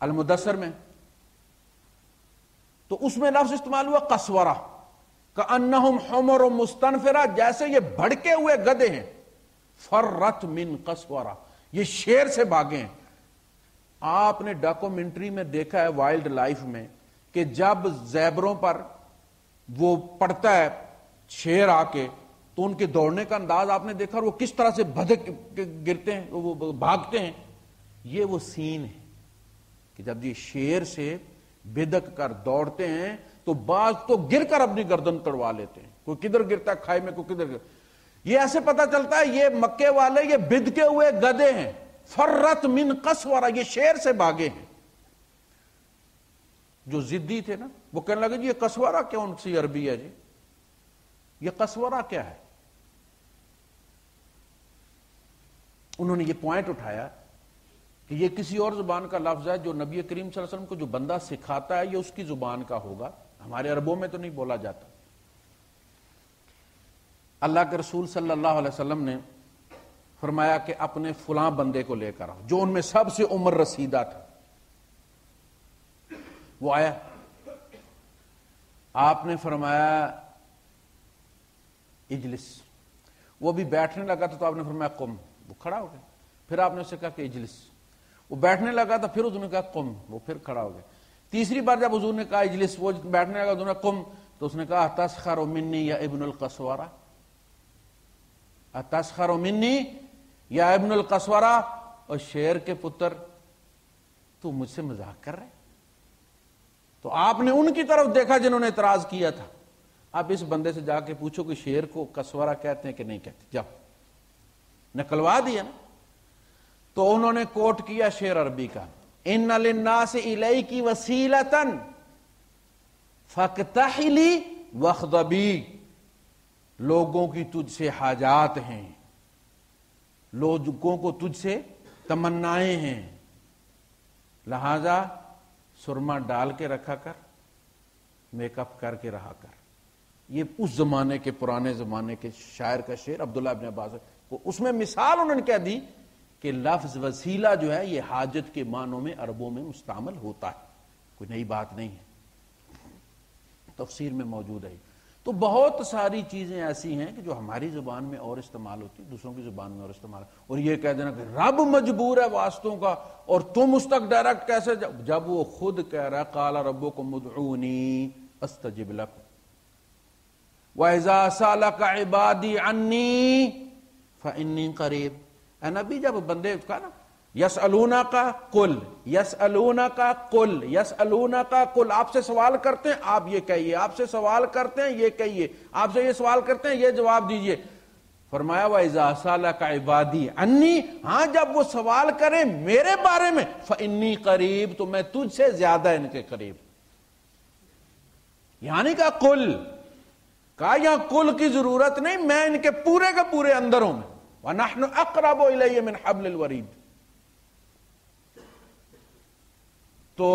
المدثر میں، تو اس میں لفظ استعمال ہوا قسورہ، کأنہم حمر مستنفرہ، جیسے یہ بھڑکے ہوئے گدھے ہیں، فرت من قسورہ، یہ شیر سے بھاگے ہیں۔ آپ نے ڈاکومنٹری میں دیکھا ہے وائلڈ لائف میں کہ جب زیبروں پر وہ پڑتا ہے شیر آ کے تو ان کے دوڑنے کا انداز آپ نے دیکھا، اور وہ کس طرح سے بھدک گرتے ہیں، وہ بھاگتے ہیں۔ یہ وہ سین ہے کہ جب یہ شیر سے بدک کر دوڑتے ہیں تو بعض تو گر کر اپنی گردن تڑوا لیتے ہیں، کوئی کدھر گرتا ہے کھائی میں، کوئی کدھر گرتا۔ یہ ایسے پتہ چلتا ہے یہ مکے والے یہ بدکے ہوئے گدھے ہیں، فرت من قسورہ، یہ شیر سے بھاگے ہیں۔ جو ضدی تھے نا وہ کہنے لگے جی یہ قسورہ کون سی عربی ہے جی، یہ قسورہ کیا ہے؟ انہوں نے یہ پوائنٹ اٹھایا کہ یہ کسی اور زبان کا لفظ ہے جو نبی کریم صلی اللہ علیہ وسلم کو جو بندہ سکھاتا ہے یہ اس کی زبان کا ہوگا، ہمارے عربوں میں تو نہیں بولا جاتا۔ اللہ کے رسول صلی اللہ علیہ وسلم نے فرمایا کہ اپنے فلاں بندے کو لے کر آؤ جو ان میں سب سے عمر رسیدہ تھا۔ وہ آیا، آپ نے فرمایا اجلس، وہ بھی بیٹھنے لگا تھا تو آپ نے فرمایا قم، وہ کھڑا ہو گیا۔ پھر آپ نے اسے کہا کہ اجلس، وہ بیٹھنے لگا تھا، پھر حضور نے کہا قم، وہ پھر کھڑا ہو گیا۔ تیسری بار جب حضور نے کہا اجلس، وہ بیٹھنے لگا، حضور نے قم، تو اس نے کہا اتسخر منی یا ابن القسورہ، اتسخر منی یا ابن القسورہ، اور شیر کے پتر، تو مجھ سے مذاق کر رہے؟ تو آپ نے ان کی طرف دیکھا جنہوں نے اعتراض کیا تھا. اب اس بندے سے جا کے پوچھو کہ شیر کو قسورہ کہتے ہیں کہ نہیں کہتے، جاؤ. نکلوا دیا نا. تو انہوں نے کوٹ کیا شعر عربی کا، ان للناس الیک وسیلۃ فاقتحلی واخضبی، لوگوں کی تجھ سے حاجات ہیں، لوگوں کو تجھ سے تمنائیں ہیں، لہذا سرما ڈال کے رکھا کر، میک اپ کر کے رہا کر. یہ اس زمانے کے، پرانے زمانے کے شاعر کا شعر عبداللہ ابن عباس کو، اس میں مثال انہوں نے کیا دی کہ لفظ وسیلہ جو ہے یہ حاجت کے معنوں میں عربوں میں مستعمل ہوتا ہے، کوئی نئی بات نہیں ہے، تفسیر میں موجود ہے. تو بہت ساری چیزیں ایسی ہیں کہ جو ہماری زبان میں اور استعمال ہوتی ہیں، دوسروں کی زبان میں اور استعمال. اور یہ کہہ دینا کہ رب مجبور ہے واسطوں کا اور تم اس تک ڈائریکٹ کیسے، جب وہ خود کہہ رہا ہے قال ربکم ادعونی استجب لکم وَإِذَا سَأَلَكَ عِبَادِي عَنِّي فَإِنِّي قَرِيبٌ. اے نبی جب بندے کہا نا یسألونک قل، یسألونک قل، یسألونک قل، آپ سے سوال کرتے ہیں آپ یہ کہیے، آپ سے سوال کرتے ہیں یہ کہیے، آپ سے یہ سوال کرتے ہیں یہ جواب دیجئے. فرمایا وَإِذَا سَأَلَكَ عِبَادِي عَنِّي، ہاں جب وہ سوال کریں میرے بارے میں، فَإِنِّي قَرِيب، تو میں تجھ سے زیادہ ان کے قریب. یعنی کہ قل، کہا یہاں کل کی ضرورت نہیں، میں ان کے پورے کے پورے اندر ہوں میں. وَنَحْنُ أَقْرَبُ إِلَيْهِ مِنْ حَبْلِ الْوَرِيدِ. تو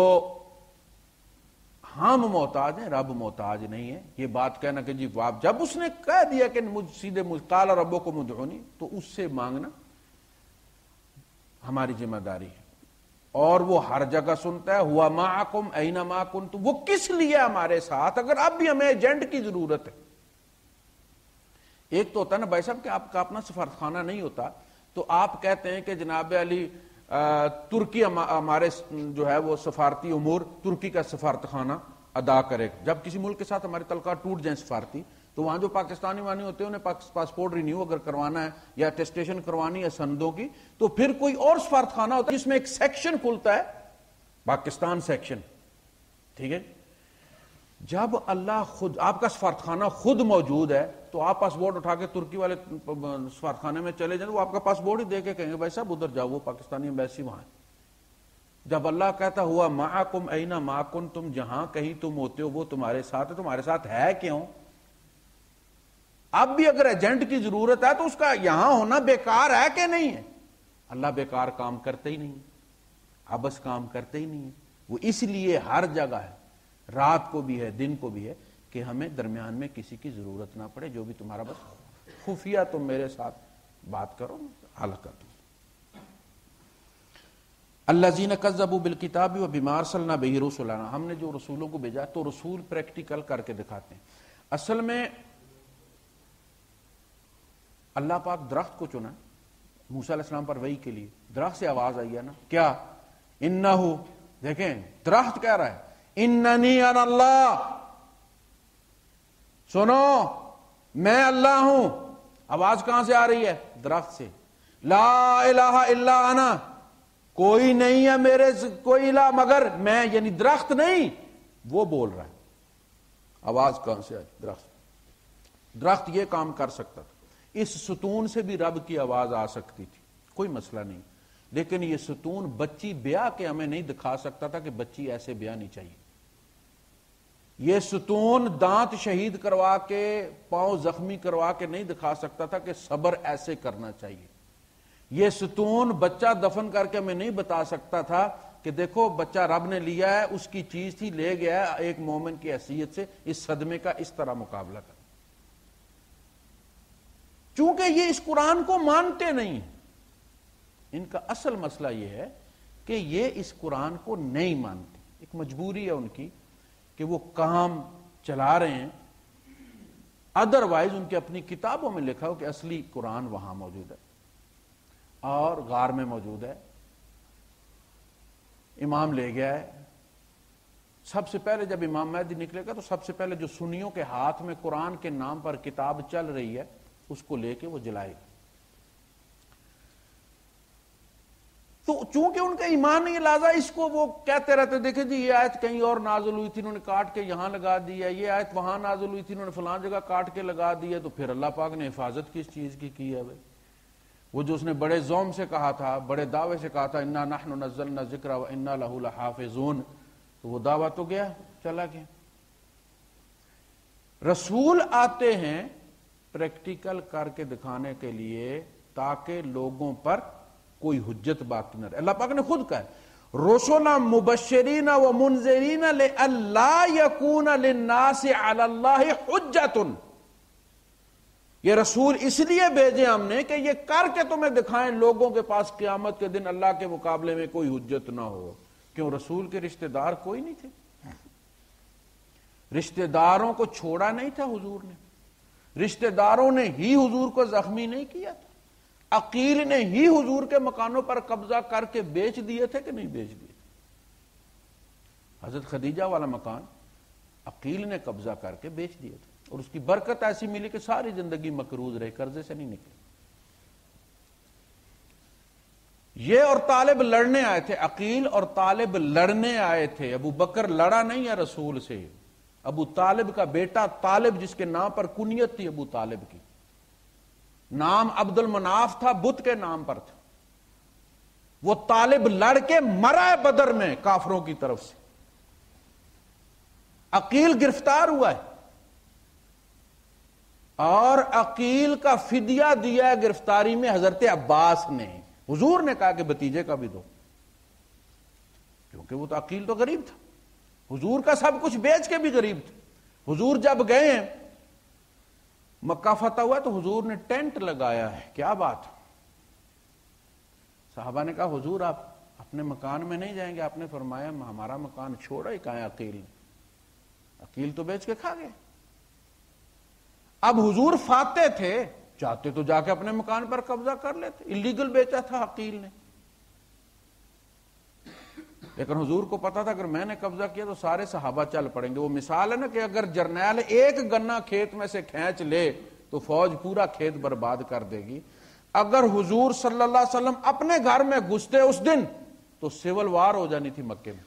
ہم محتاج ہیں، رب محتاج نہیں ہے. یہ بات کہنا کہ جی جب اس نے کہہ دیا کہ سیدھے قال ربکم ادعونی، تو اس سے مانگنا ہماری ذمہ داری ہے. اور وہ ہر جگہ سنتا ہے، ہوا معکم اینما کنتم، وہ کس لیے ہمارے ساتھ اگر اب بھی ہمیں ایجنٹ کی ضرورت ہے. ایک تو ہوتا ہے نا بھائی صاحب کہ آپ کا اپنا سفارتخانہ نہیں ہوتا، تو آپ کہتے ہیں کہ جناب علی ترکی ہمارے جو ہے وہ سفارتی امور ترکی کا سفارتخانہ ادا کرے. جب کسی ملک کے ساتھ ہمارے تعلقات ٹوٹ جائیں سفارتی، تو وہاں جو پاکستانی وانی ہوتے ہیں انہیں پاسپورٹ رینیو اگر کروانا ہے یا اٹیسٹیشن کروانی ہے سندوں کی، تو پھر کوئی اور سفارتخانہ ہوتا ہے جس میں ایک سیکشن کھلتا ہے، پاکستان سیکشن. ٹھیک ہے، جب اللہ خود آپ کا سفارتخانہ خود موجود ہے تو آپ پاسپورٹ اٹھا کے ترکی والے سفارتخانے میں چلے جائیں، وہ آپ کا پاسپورٹ ہی دے کے کہیں گے بھائی صاحب ادھر جاؤ، وہ پاکستانی ایمبیسی وہاں ہے. جب اللہ کہتا ہوا معکم اینا ما کنتم، جہاں کہیں تم ہوتے ہو وہ تمہارے ساتھ ہے، تمہارے ساتھ ہے کیوں؟ اب بھی اگر ایجنٹ کی ضرورت ہے تو اس کا یہاں ہونا بیکار ہے کہ نہیں ہے؟ اللہ بیکار کام کرتے ہی نہیں، عبث کام کرتے ہی نہیں ہے. وہ اس لیے ہر جگہ ہے، رات کو بھی ہے دن کو بھی ہے، کہ ہمیں درمیان میں کسی کی ضرورت نہ پڑے. جو بھی تمہارا بس خفیہ تم میرے ساتھ بات کرو، حل کر دو. الذین کذبوا بالکتاب وبما ارسلنا بہ رسلنا، ہم نے جو رسولوں کو بھیجا تو رسول پریکٹیکل کر کے دکھاتے ہیں. اصل میں اللہ پاک درخت کو چنا موسیٰ علیہ السلام پر وحی کے لیے. درخت سے آواز آئی ہے نا، کیا؟ انہو، دیکھیں درخت کہہ رہا ہے اننی انا اللہ، سنو میں اللہ ہوں. آواز کہاں سے آ رہی ہے؟ درخت سے. لا الہ الا انا، کوئی نہیں ہے میرے کوئی الہ مگر میں، یعنی درخت نہیں، وہ بول رہا ہے. آواز کہاں سے آئی؟ درخت. درخت یہ کام کر سکتا تھا، اس ستون سے بھی رب کی آواز آ سکتی تھی، کوئی مسئلہ نہیں. لیکن یہ ستون بچی بیاہ کے ہمیں نہیں دکھا سکتا تھا کہ بچی ایسے بیاہ نہیں چاہیے. یہ ستون دانت شہید کروا کے پاؤں زخمی کروا کے نہیں دکھا سکتا تھا کہ صبر ایسے کرنا چاہیے. یہ ستون بچہ دفن کر کے ہمیں نہیں بتا سکتا تھا کہ دیکھو بچہ رب نے لیا ہے، اس کی چیز تھی، لے گیا ہے، ایک مومن کی حیثیت سے اس صدمے کا اس طرح مقابلہ کر. چونکہ یہ اس قرآن کو مانتے نہیں، ان کا اصل مسئلہ یہ ہے کہ یہ اس قرآن کو نہیں مانتے. ایک مجبوری ہے ان کی کہ وہ کام چلا رہے ہیں، ادروائز ان کی اپنی کتابوں میں لکھا ہو کہ اصلی قرآن وہاں موجود ہے اور غار میں موجود ہے، امام لے گیا ہے. سب سے پہلے جب امام مہدی نکلے گا تو سب سے پہلے جو سنیوں کے ہاتھ میں قرآن کے نام پر کتاب چل رہی ہے اس کو لے کے وہ جلائے گا. تو چونکہ ان کا ایمان نہیں، لہٰذا اس کو وہ کہتے رہتے دیکھیں جی یہ آیت کہیں اور نازل ہوئی تھی، انہوں نے کاٹ کے یہاں لگا دی ہے، یہ آیت وہاں نازل ہوئی تھی، انہوں نے فلاں جگہ کاٹ کے لگا دی ہے، تو پھر اللہ پاک نے حفاظت کس چیز کی ہے بھائی؟ وہ جو اس نے بڑے زوم سے کہا تھا، بڑے دعوے سے کہا تھا انا نحن نزلنا الذکر وانا لہ لحافظون، تو وہ دعویٰ تو گیا، چلا گیا۔ رسول آتے ہیں پریکٹیکل کر کے دکھانے کے لیے تاکہ لوگوں پر کوئی حجت باقی نہ رہے۔ اللہ پاک نے خود کہا ہے رسولا مبشرین و منذرین لئلا یکون للناس علی اللہ حجت، یہ رسول اس لیے بھیجے ہم نے کہ یہ کر کے تمہیں دکھائیں لوگوں کے پاس قیامت کے دن اللہ کے مقابلے میں کوئی حجت نہ ہو۔ کیوں؟ رسول کے رشتہ دار کوئی نہیں تھے، رشتہ داروں کو چھوڑا نہیں تھا حضور نے، رشتہ داروں نے ہی حضور کو زخمی نہیں کیا تھا، عقیل نے ہی حضور کے مکانوں پر قبضہ کر کے بیچ دیے تھے کہ نہیں بیچ دیے تھے؟ حضرت خدیجہ والا مکان عقیل نے قبضہ کر کے بیچ دیا تھا، اور اس کی برکت ایسی ملی کہ ساری زندگی مقروض رہے، قرضے سے نہیں نکلے۔ یہ اور طالب لڑنے آئے تھے، عقیل اور طالب لڑنے آئے تھے، ابو بکر لڑا نہیں ہے رسول سے، ابو طالب کا بیٹا طالب جس کے نام پر کنیت تھی ابو طالب کی، نام عبد المناف تھا، بت کے نام پر تھا، وہ طالب لڑ کے مرا ہے بدر میں کافروں کی طرف سے، عقیل گرفتار ہوا ہے، اور عقیل کا فدیہ دیا ہے گرفتاری میں حضرت عباس نے۔ حضور نے کہا کہ بھتیجے کا بھی دو، کیونکہ وہ تو عقیل تو غریب تھا، حضور کا سب کچھ بیچ کے بھی غریب تھا۔ حضور جب گئے ہیں مکہ فتح ہوا تو حضور نے ٹینٹ لگایا ہے، کیا بات؟ صحابہ نے کہا حضور آپ اپنے مکان میں نہیں جائیں گے؟ آپ نے فرمایا ہمارا مکان چھوڑا ہی کہاں ہے عقیل نے، عقیل تو بیچ کے کھا گئے۔ اب حضور فاتح تھے، چاہتے تو جا کے اپنے مکان پر قبضہ کر لیتے، اللیگل بیچا تھا عقیل نے، لیکن حضور کو پتا تھا اگر میں نے قبضہ کیا تو سارے صحابہ چل پڑیں گے۔ وہ مثال ہے نا کہ اگر جرنیل ایک گنا کھیت میں سے کھینچ لے تو فوج پورا کھیت برباد کر دے گی۔ اگر حضور صلی اللہ علیہ وسلم اپنے گھر میں گھستے اس دن تو سول وار ہو جانی تھی مکے میں۔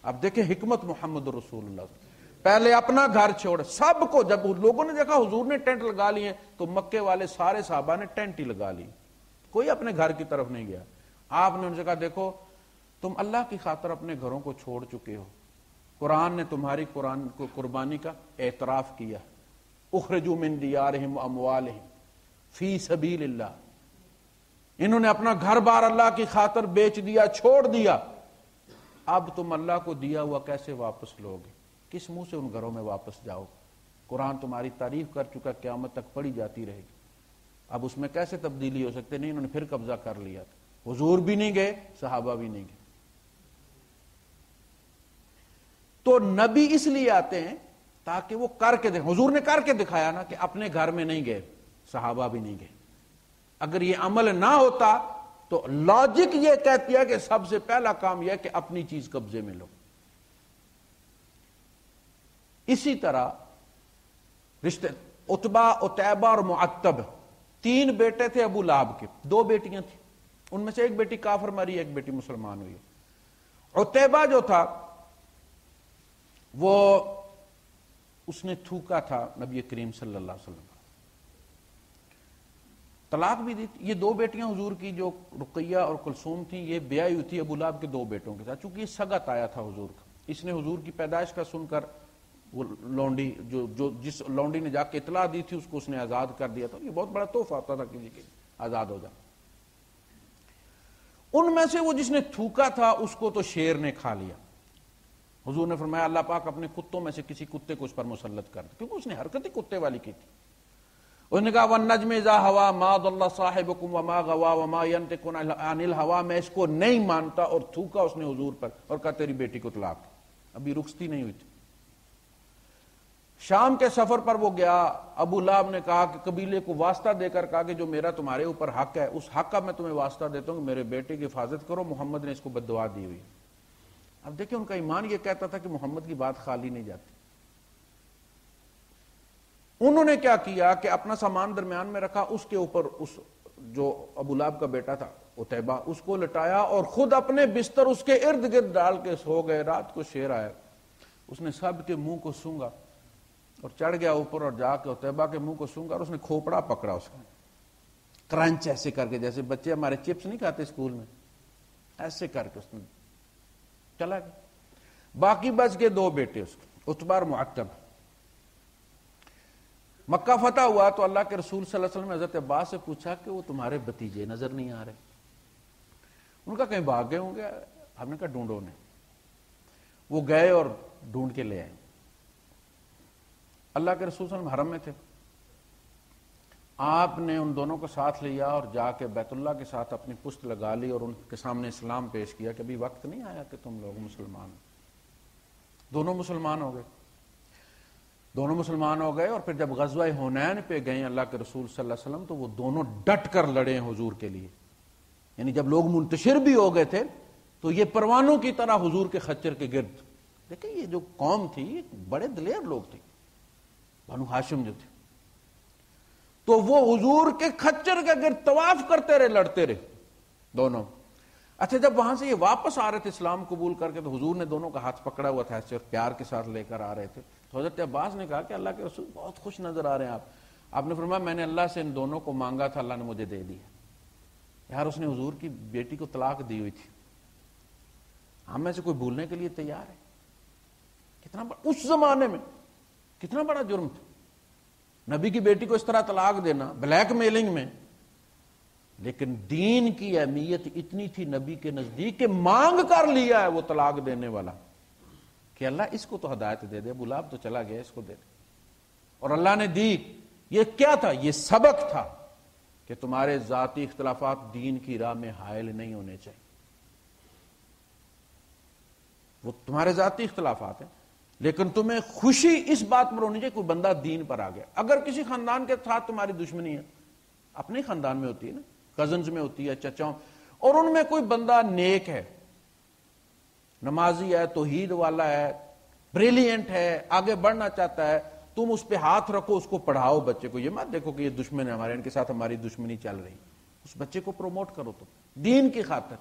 اب دیکھیں حکمت محمد رسول اللہ، پہلے اپنا گھر چھوڑ سب کو، جب لوگوں نے دیکھا حضور نے ٹینٹ لگا لیے تو مکے والے سارے صحابہ نے ٹینٹ ہی لگا لی، کوئی اپنے گھر کی طرف نہیں گیا۔ آپ نے ان سے کہا دیکھو تم اللہ کی خاطر اپنے گھروں کو چھوڑ چکے ہو، قرآن نے تمہاری قرآن کو قربانی کا اعتراف کیا، اخرجوا من دیارہم واموالہم فی سبیل اللہ، انہوں نے اپنا گھر بار اللہ کی خاطر بیچ دیا، چھوڑ دیا، اب تم اللہ کو دیا ہوا کیسے واپس لوگے؟ کس منہ سے ان گھروں میں واپس جاؤ؟ قرآن تمہاری تعریف کر چکا، قیامت تک پڑھی جاتی رہے گی، اب اس میں کیسے تبدیلی ہو سکتے؟ نہیں، انہوں نے پھر قبضہ کر لیا تھا، حضور بھی نہیں گئے، صحابہ بھی نہیں گئے۔ تو نبی اس لیے آتے ہیں تاکہ وہ کر کے دکھائیں، حضور نے کر کے دکھایا نا کہ اپنے گھر میں نہیں گئے، صحابہ بھی نہیں گئے۔ اگر یہ عمل نہ ہوتا تو لاجک یہ کہتی ہے کہ سب سے پہلا کام یہ ہے کہ اپنی چیز قبضے میں لو۔ اسی طرح رشتے عتبہ، عتیبہ اور معتب، تین بیٹے تھے ابو لہب کے، دو بیٹیاں تھیں، ان میں سے ایک بیٹی کافر مری، ایک بیٹی مسلمان ہوئی۔ عتیبہ جو تھا وہ اس نے تھوکا تھا نبی کریم صلی اللہ علیہ وسلم، طلاق بھی دی تھی۔ یہ دو بیٹیاں حضور کی جو رقیہ اور کلثوم تھیں، یہ بیائی ہوئی تھی ابو لہب کے دو بیٹوں کے ساتھ، چونکہ یہ سگت آیا تھا حضور کا، اس نے حضور کی پیدائش کا سن کر وہ لونڈی جس لونڈی نے جا کے اطلاع دی تھی اس کو اس نے آزاد کر دیا تھا۔ یہ بہت بڑا تحفہ ہوتا تھا کسی کے آزاد ہو جانا۔ ان میں سے وہ جس نے تھوکا تھا اس کو تو شیر نے کھا لیا۔ حضور نے فرمایا اللہ پاک اپنے کتوں میں سے کسی کتے کو اس پر مسلط کر دے، کیونکہ اس نے حرکت ہی کتے والی کی تھی۔ اس نے کہا وَالنَّجْمِ إِذَا هَوَىٰ مَا ضَلَّ صَاحِبُكُمْ وَمَا غَوَىٰ وَمَا يَنطِقُ عَنِ الْهَوَىٰ، میں اس کو نہیں مانتا، اور تھوکا اس نے حضور پر اور کہا تیری بیٹی کو طلاق۔ ابھی رخصتی نہیں ہوئی تھی۔ شام کے سفر پر وہ گیا، ابو لہب نے کہا کہ قبیلے کو واسطہ دے کر کہا کہ جو میرا تمہارے اوپر حق ہے اس حق کا میں تمہیں واسطہ دیتا ہوں کہ میرے بیٹے کی حفاظت کرو، محمد نے اس کو بددعا دی ہوئی۔ اب دیکھیں ان کا ایمان یہ کہتا تھا کہ محمد کی بات خالی نہیں جاتی۔ انہوں نے کیا کیا کہ اپنا سامان درمیان میں رکھا، اس کے اوپر اس جو ابو لہب کا بیٹا تھا عتیبہ اس کو لٹایا اور خود اپنے بستر اس کے ارد گرد ڈال کے سو گئے. رات کو شیر آیا, اس نے سب کے منہ کو سونگا اور چڑھ گیا اوپر اور جا کے عتیبہ کے منہ کو سونگا اور اس نے کھوپڑا پکڑا اس کا, کرنچ ایسے کر کے, جیسے بچے ہمارے چپس نہیں کھاتے اسکول میں, ایسے کر کے اس نے چلا گیا. باقی بچ کے 2 بیٹے اس کے, عتبہ اور معتب. مکہ فتح ہوا تو اللہ کے رسول صلی اللہ علیہ وسلم نے حضرت عباس سے پوچھا کہ وہ تمہارے بھتیجے نظر نہیں آ رہے. ان کا کہیں بھاگ گئے ہوں گے. ہم نے کہا ڈھونڈو نے. وہ گئے اور ڈھونڈ کے لے آئے. اللہ کے رسول صلی اللہ علیہ وسلم حرم میں تھے, آپ نے ان دونوں کو ساتھ لیا اور جا کے بیت اللہ کے ساتھ اپنی پشت لگا لی اور ان کے سامنے اسلام پیش کیا کہ ابھی وقت نہیں آیا کہ تم لوگ مسلمان. دونوں مسلمان ہو گئے. دونوں مسلمان ہو گئے اور پھر جب غزوہ حنین پہ گئے اللہ کے رسول صلی اللہ علیہ وسلم تو وہ دونوں ڈٹ کر لڑے حضور کے لیے. یعنی جب لوگ منتشر بھی ہو گئے تھے تو یہ پروانوں کی طرح حضور کے خچر کے گرد. دیکھیں یہ جو قوم تھی یہ بڑے دلیر لوگ تھے, بنو ہاشم جو تھے, تو وہ حضور کے خچر کے گرد طواف کرتے رہے, لڑتے رہے دونوں. اچھا جب وہاں سے یہ واپس آ رہے تھے اسلام قبول کر کے تو حضور نے دونوں کا ہاتھ پکڑا ہوا تھا ایسے اور پیار کے ساتھ لے کر آ رہے تھے. تو حضرت عباس نے کہا کہ اللہ کے رسول بہت خوش نظر آ رہے ہیں آپ. آپ نے فرمایا میں نے اللہ سے ان دونوں کو مانگا تھا, اللہ نے مجھے دے دیا. یار اس نے حضور کی بیٹی کو طلاق دی ہوئی تھی, ہم میں سے کوئی بھولنے کے لیے تیار ہے؟ کتنا اس زمانے میں کتنا بڑا جرم تھا نبی کی بیٹی کو اس طرح طلاق دینا, بلیک میلنگ میں. لیکن دین کی اہمیت اتنی تھی نبی کے نزدیک کہ مانگ کر لیا ہے وہ طلاق دینے والا کہ اللہ اس کو تو ہدایت دے دے, ابو لہب تو چلا گیا, اس کو دے دے. اور اللہ نے دی. یہ کیا تھا؟ یہ سبق تھا کہ تمہارے ذاتی اختلافات دین کی راہ میں حائل نہیں ہونے چاہیے. وہ تمہارے ذاتی اختلافات ہیں لیکن تمہیں خوشی اس بات پر ہونی چاہیے کوئی بندہ دین پر آ گیا. اگر کسی خاندان کے ساتھ تمہاری دشمنی ہے, اپنے خاندان میں ہوتی ہے نا, کزنز میں ہوتی ہے, چچاؤں, اور ان میں کوئی بندہ نیک ہے, نمازی ہے, توحید والا ہے, بریلینٹ ہے, آگے بڑھنا چاہتا ہے, تم اس پہ ہاتھ رکھو, اس کو پڑھاؤ بچے کو. یہ مت دیکھو کہ یہ دشمن ہے ہمارے, ان کے ساتھ ہماری دشمنی چل رہی, اس بچے کو پروموٹ کرو تم دین کی خاطر.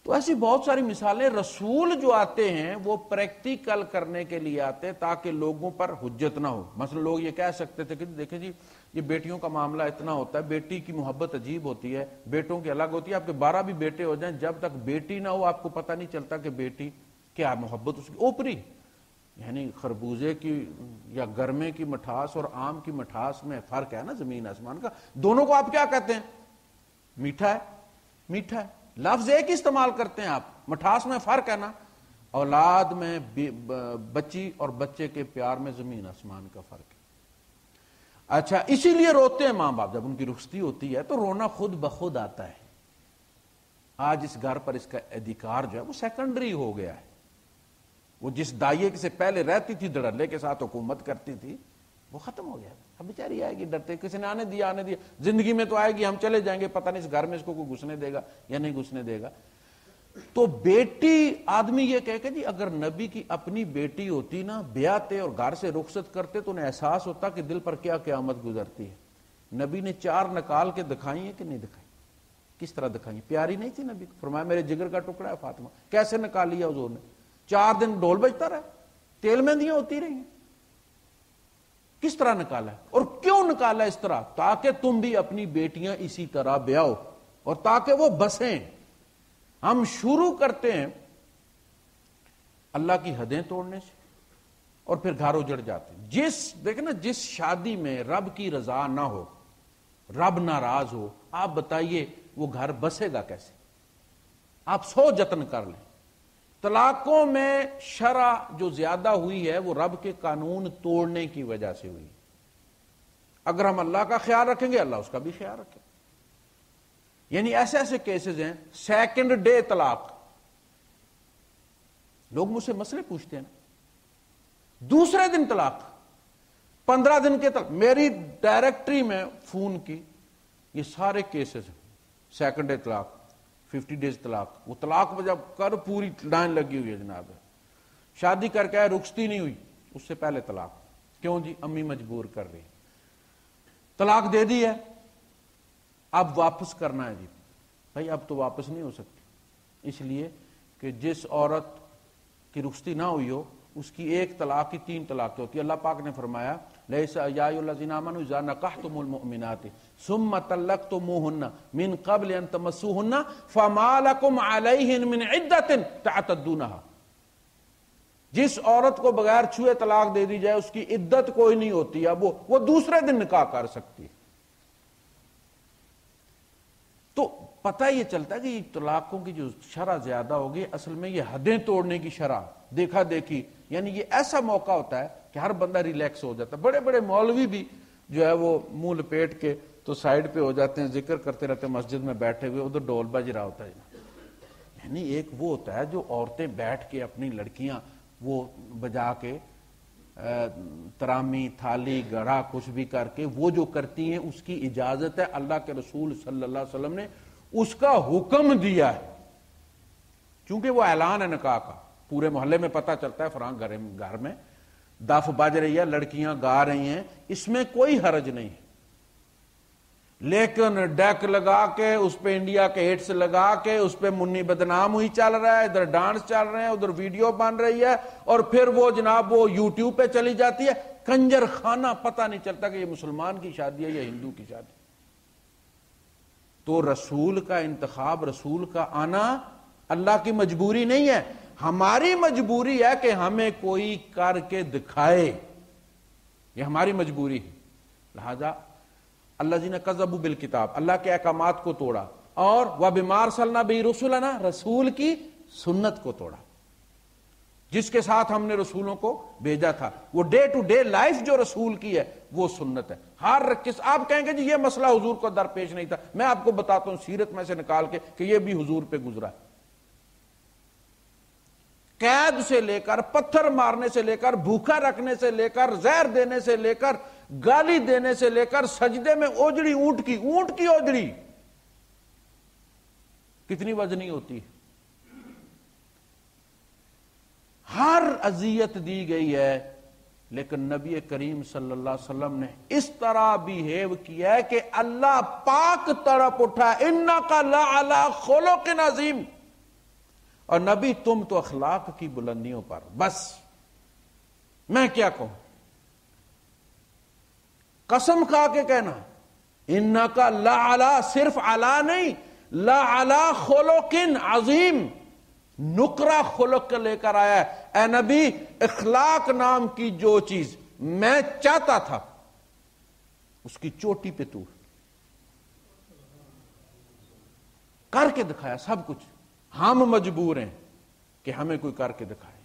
تو ایسی بہت ساری مثالیں. رسول جو آتے ہیں وہ پریکٹیکل کرنے کے لیے آتے تاکہ لوگوں پر حجت نہ ہو. مثلا لوگ یہ کہہ سکتے تھے کہ دیکھیں جی یہ بیٹیوں کا معاملہ اتنا ہوتا ہے, بیٹی کی محبت عجیب ہوتی ہے, بیٹوں کی الگ ہوتی ہے. آپ کے 12 بھی بیٹے ہو جائیں, جب تک بیٹی نہ ہو آپ کو پتہ نہیں چلتا کہ بیٹی کیا محبت اس کی اوپری. یعنی خربوزے کی یا گرمے کی مٹھاس اور آم کی مٹھاس میں فرق ہے نا زمین آسمان کا. دونوں کو آپ کیا کہتے ہیں؟ میٹھا ہے, میٹھا ہے. لفظ ایک ہی استعمال کرتے ہیں آپ, مٹھاس میں فرق ہے نا. اولاد میں بچی اور بچے کے پیار میں زمین آسمان کا فرق ہے. اچھا اسی لیے روتے ہیں ماں باپ, جب ان کی رخصتی ہوتی ہے تو رونا خود بخود آتا ہے. آج اس گھر پر اس کا ادھیکار جو ہے وہ سیکنڈری ہو گیا ہے. وہ جس دائیے سے پہلے رہتی تھی, دھڑلے کے ساتھ حکومت کرتی تھی, وہ ختم ہو گیا. اب بیچاری آئے گی ڈرتے, کسی نے آنے دیا, زندگی میں تو آئے گی, ہم چلے جائیں گے, پتہ نہیں اس گھر میں اس کو کوئی گھسنے دے گا یا نہیں گھسنے دے گا. تو بیٹی, آدمی یہ کہے کہ جی اگر نبی کی اپنی بیٹی ہوتی نا, بیاتے اور گھر سے رخصت کرتے تو انہیں احساس ہوتا کہ دل پر کیا قیامت گزرتی ہے. نبی نے 4 نکال کے دکھائی ہیں کہ نہیں دکھائی؟ کس طرح دکھائی؟ پیاری نہیں تھی نبی کو؟ فرمایا میرے جگر کا ٹکڑا ہے فاطمہ. کیسے نکال لیا حضور نے؟ 4 دن ڈھول بجتا رہا, تیل مہندیاں ہوتی رہی. کس طرح نکالا ہے اور کیوں نکالا اس طرح؟ تاکہ تم بھی اپنی بیٹیاں اسی طرح بیاؤ اور تاکہ وہ بسیں. ہم شروع کرتے ہیں اللہ کی حدیں توڑنے سے اور پھر گھر اجڑ جاتے ہیں. دیکھیں نا, جس شادی میں رب کی رضا نہ ہو, رب ناراض ہو, آپ بتائیے وہ گھر بسے گا کیسے؟ آپ 100 جتن کر لیں. طلاقوں میں شرع جو زیادہ ہوئی ہے وہ رب کے قانون توڑنے کی وجہ سے ہوئی. اگر ہم اللہ کا خیال رکھیں گے اللہ اس کا بھی خیال رکھے. یعنی ایسے ایسے کیسز ہیں, سیکنڈ ڈے طلاق. لوگ مجھ سے مسئلے پوچھتے ہیں, دوسرے دن طلاق, 15 دن کے طلاق. میری ڈائریکٹری میں فون کی یہ سارے کیسز ہیں. سیکنڈ ڈے طلاق, 50 ڈیز طلاق. وہ طلاق جب کر پوری لائن لگی ہوئی ہے جناب. شادی کر کے رخصتی نہیں ہوئی, اس سے پہلے طلاق. کیوں جی؟ امی مجبور کر رہی. طلاق دے دی ہے, اب واپس کرنا ہے جی. بھائی اب تو واپس نہیں ہو سکتی، اس لیے کہ جس عورت کی رخصتی نہ ہوئی ہو اس کی ایک طلاق کی 3 طلاقیں ہوتی ہے۔ اللہ پاک نے فرمایا لیس یا ایھا الذین آمنوا اذا نکحتم المؤمنات ثم طلقتموهن من قبل ان تمسوهن فما لكم علیہن من عدۃ تعتدونها، جس عورت کو بغیر چھوئے طلاق دے دی جائے اس کی عدت کوئی نہیں ہوتی، اب وہ دوسرے دن نکاح کر سکتی ہے۔ تو پتہ یہ چلتا ہے کہ یہ طلاقوں کی جو شرح زیادہ ہوگی اصل میں یہ حدیں توڑنے کی شرح، دیکھا دیکھی، یعنی یہ ایسا موقع ہوتا ہے کہ ہر بندہ ریلیکس ہو جاتا ہے۔ بڑے بڑے مولوی بھی جو ہے وہ منہ لپیٹ کے تو سائیڈ پہ ہو جاتے ہیں، ذکر کرتے رہتے ہیں مسجد میں بیٹھے ہوئے، ادھر ڈول بج رہا ہوتا ہے۔ یعنی ایک وہ ہوتا ہے جو عورتیں بیٹھ کے اپنی لڑکیاں وہ بجا کے ترامی تھالی گڑھا کچھ بھی کر کے وہ جو کرتی ہیں اس کی اجازت ہے، اللہ کے رسول صلی اللہ علیہ وسلم نے اس کا حکم دیا ہے، چونکہ وہ اعلان ہے نکاح کا، پورے محلے میں پتہ چلتا ہے فلاں گھر میں دف بج رہی ہے، لڑکیاں گا رہی ہیں، اس میں کوئی حرج نہیں ہے۔ لیکن ڈیک لگا کے اس پہ انڈیا کے ہٹس لگا کے اس پہ منی بدنام ہوئی چل رہا ہے، ادھر ڈانس چل رہے ہیں، ادھر ویڈیو بن رہی ہے، اور پھر وہ جناب وہ یوٹیوب پہ چلی جاتی ہے، کنجر خانہ، پتہ نہیں چلتا کہ یہ مسلمان کی شادی ہے یا ہندو کی شادی۔ تو رسول کا انتخاب، رسول کا آنا اللہ کی مجبوری نہیں ہے، ہماری مجبوری ہے کہ ہمیں کوئی کر کے دکھائے، یہ ہماری مجبوری ہے۔ لہذا الذین کذبوا بالکتاب، اللہ کے احکامات کو توڑا، اور وَبِمَا أَرْسَلْنَا بِهِ رُسُلَنَا، رسول کی سنت کو توڑا، جس کے ساتھ ہم نے رسولوں کو بھیجا تھا۔ وہ ڈے ٹو ڈے لائف جو رسول کی ہے وہ سنت ہے۔ ہر آپ کہیں گے جی یہ مسئلہ حضور کو درپیش نہیں تھا، میں آپ کو بتاتا ہوں سیرت میں سے نکال کے کہ یہ بھی حضور پہ گزرا ہے۔ قید سے لے کر، پتھر مارنے سے لے کر، بھوکا رکھنے سے لے کر، زہر دینے سے لے کر، گالی دینے سے لے کر، سجدے میں اوجڑی اونٹ کی اوجڑی کتنی وزنی ہوتی ہے، ہر اذیت دی گئی ہے، لیکن نبی کریم صلی اللہ علیہ وسلم نے اس طرح بیہیو کیا ہے کہ اللہ پاک طرف اٹھا، انک لعلی خلق عظیم، اور نبی تم تو اخلاق کی بلندیوں پر، بس میں کیا کہوں، قسم کھا کے کہنا انک لعلی، صرف علی نہیں، لعلی خلق عظیم، نقرہ خلق لے کر آیا ہے۔ اے نبی، اخلاق نام کی جو چیز میں چاہتا تھا اس کی چوٹی پہ تو کر کے دکھایا سب کچھ۔ ہم مجبور ہیں کہ ہمیں کوئی کر کے دکھائے۔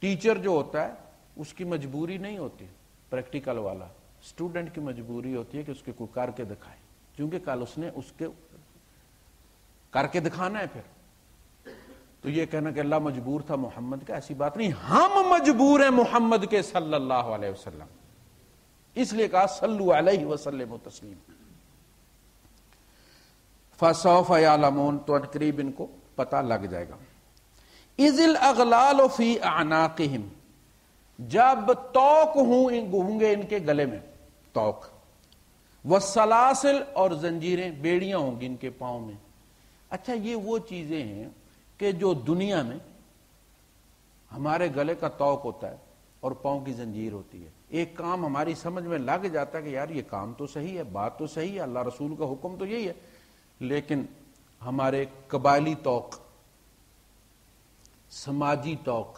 ٹیچر جو ہوتا ہے اس کی مجبوری نہیں ہوتی پریکٹیکل والا، اسٹوڈنٹ کی مجبوری ہوتی ہے کہ اس کے کوئی کر کے دکھائے، کیونکہ کل اس نے اس کے کر کے دکھانا ہے۔ پھر تو یہ کہنا کہ اللہ مجبور تھا محمد کا، ایسی بات نہیں، ہم مجبور ہیں محمد کے صلی اللہ علیہ وسلم، اس لیے کہا صلو علیہ وسلم تسلیم۔ فَسَوْفَ يَعْلَمُونَ، تو ان قریب ان کو پتہ لگ جائے گا۔ اِذِ الْأَغْلَالُ فِي أَعْنَاقِهِمْ، جب توق ہوں گے ان کے گلے میں، توق، وَالسَّلَاسِلْ، اور زنجیریں، بیڑیاں ہوں گی ان کے پاؤں میں۔ اچھا یہ وہ چیزیں ہیں کہ جو دنیا میں ہمارے گلے کا توق ہوتا ہے اور پاؤں کی زنجیر ہوتی ہے، ایک کام ہماری سمجھ میں لگ جاتا ہے کہ یار یہ کام تو صحیح ہے، بات تو صحیح ہے، اللہ رسول کا حکم تو یہی ہے، لیکن ہمارے قبائلی توق، سماجی توق،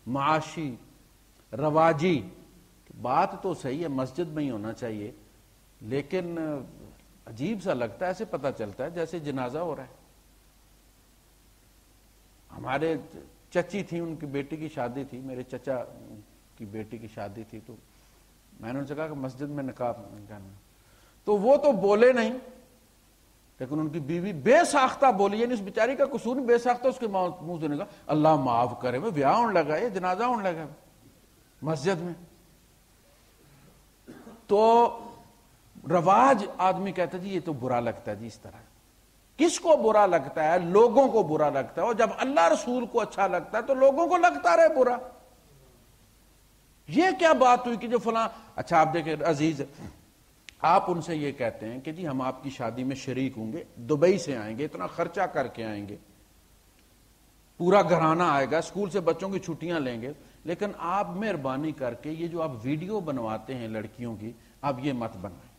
معاشی، رواجی، بات تو صحیح ہے، مسجد میں ہی ہونا چاہیے، لیکن عجیب سا لگتا ہے، ایسے پتہ چلتا ہے جیسے جنازہ ہو رہا ہے۔ ہمارے چچی تھی، ان کی بیٹی کی شادی تھی، میرے چچا کی بیٹی کی شادی تھی، تو میں نے ان سے کہا کہ مسجد میں نکاح کرنا، تو وہ تو بولے نہیں، لیکن ان کی بیوی بے ساختہ بولی، یعنی اس بیچاری کا قصور نہیں، بے ساختہ اس کے منہ سے نکلا اللہ معاف کرے، میں بیاہ ہونے لگا، یہ جنازہ ہونے لگا مسجد میں۔ تو رواج آدمی کہتا ہے جی یہ تو برا لگتا ہے جی، اس طرح کس کو برا لگتا ہے؟ لوگوں کو برا لگتا ہے، اور جب اللہ رسول کو اچھا لگتا ہے تو لوگوں کو لگتا رہے برا۔ یہ کیا بات ہوئی کہ جو فلاں، اچھا آپ دیکھیں عزیز، آپ ان سے یہ کہتے ہیں کہ جی ہم آپ کی شادی میں شریک ہوں گے، دبئی سے آئیں گے، اتنا خرچہ کر کے آئیں گے، پورا گھرانہ آئے گا، اسکول سے بچوں کی چھٹیاں لیں گے، لیکن آپ مہربانی کر کے یہ جو آپ ویڈیو بنواتے ہیں لڑکیوں کی، آپ یہ مت بنائیں۔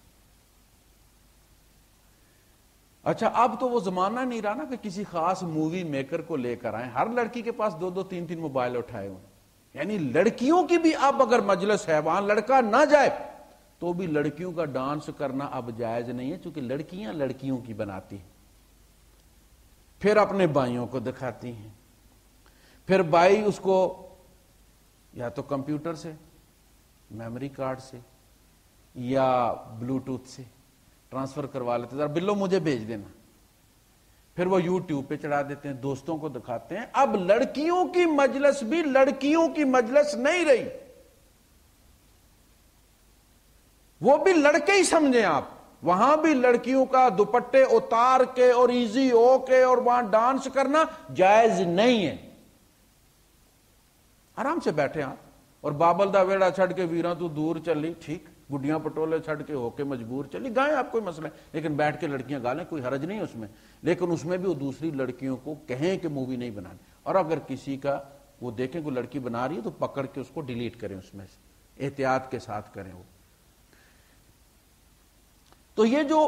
اچھا، اب تو وہ زمانہ نہیں رہا نا کہ کسی خاص مووی میکر کو لے کر آئیں، ہر لڑکی کے پاس 2 2 3 3 موبائل اٹھائے ہوئے، یعنی لڑکیوں کی بھی اب اگر مجلس ہے وہاں لڑکا نہ جائے تو بھی لڑکیوں کا ڈانس کرنا اب جائز نہیں ہے، چونکہ لڑکیاں لڑکیوں کی بناتی ہیں، پھر اپنے بھائیوں کو دکھاتی ہیں، پھر بھائی اس کو یا تو کمپیوٹر سے، میموری کارڈ سے یا بلوٹوتھ سے ٹرانسفر کروا لیتے، ذرا بلو مجھے بھیج دینا، پھر وہ یوٹیوب پہ چڑھا دیتے ہیں، دوستوں کو دکھاتے ہیں۔ اب لڑکیوں کی مجلس بھی لڑکیوں کی مجلس نہیں رہی، وہ بھی لڑکے ہی سمجھیں آپ، وہاں بھی لڑکیوں کا دوپٹے اتار کے اور ایزی ہو کے اور وہاں ڈانس کرنا جائز نہیں ہے۔ آرام سے بیٹھے آپ، اور بابل دا ویڑا چھڑ کے ویراں تو دور چلی، ٹھیک، گڈیاں پٹولے چھڑ کے ہو کے مجبور چلی، گائیں آپ، کوئی مسئلہ ہے، لیکن بیٹھ کے لڑکیاں گالیں، کوئی حرج نہیں اس میں، لیکن اس میں بھی وہ دوسری لڑکیوں کو کہیں کہ مووی نہیں بنانی، اور اگر کسی کا وہ دیکھیں کوئی لڑکی بنا رہی ہے تو پکڑ کے اس کو ڈیلیٹ کریں، اس میں سے احتیاط کے ساتھ کریں۔ وہ تو یہ جو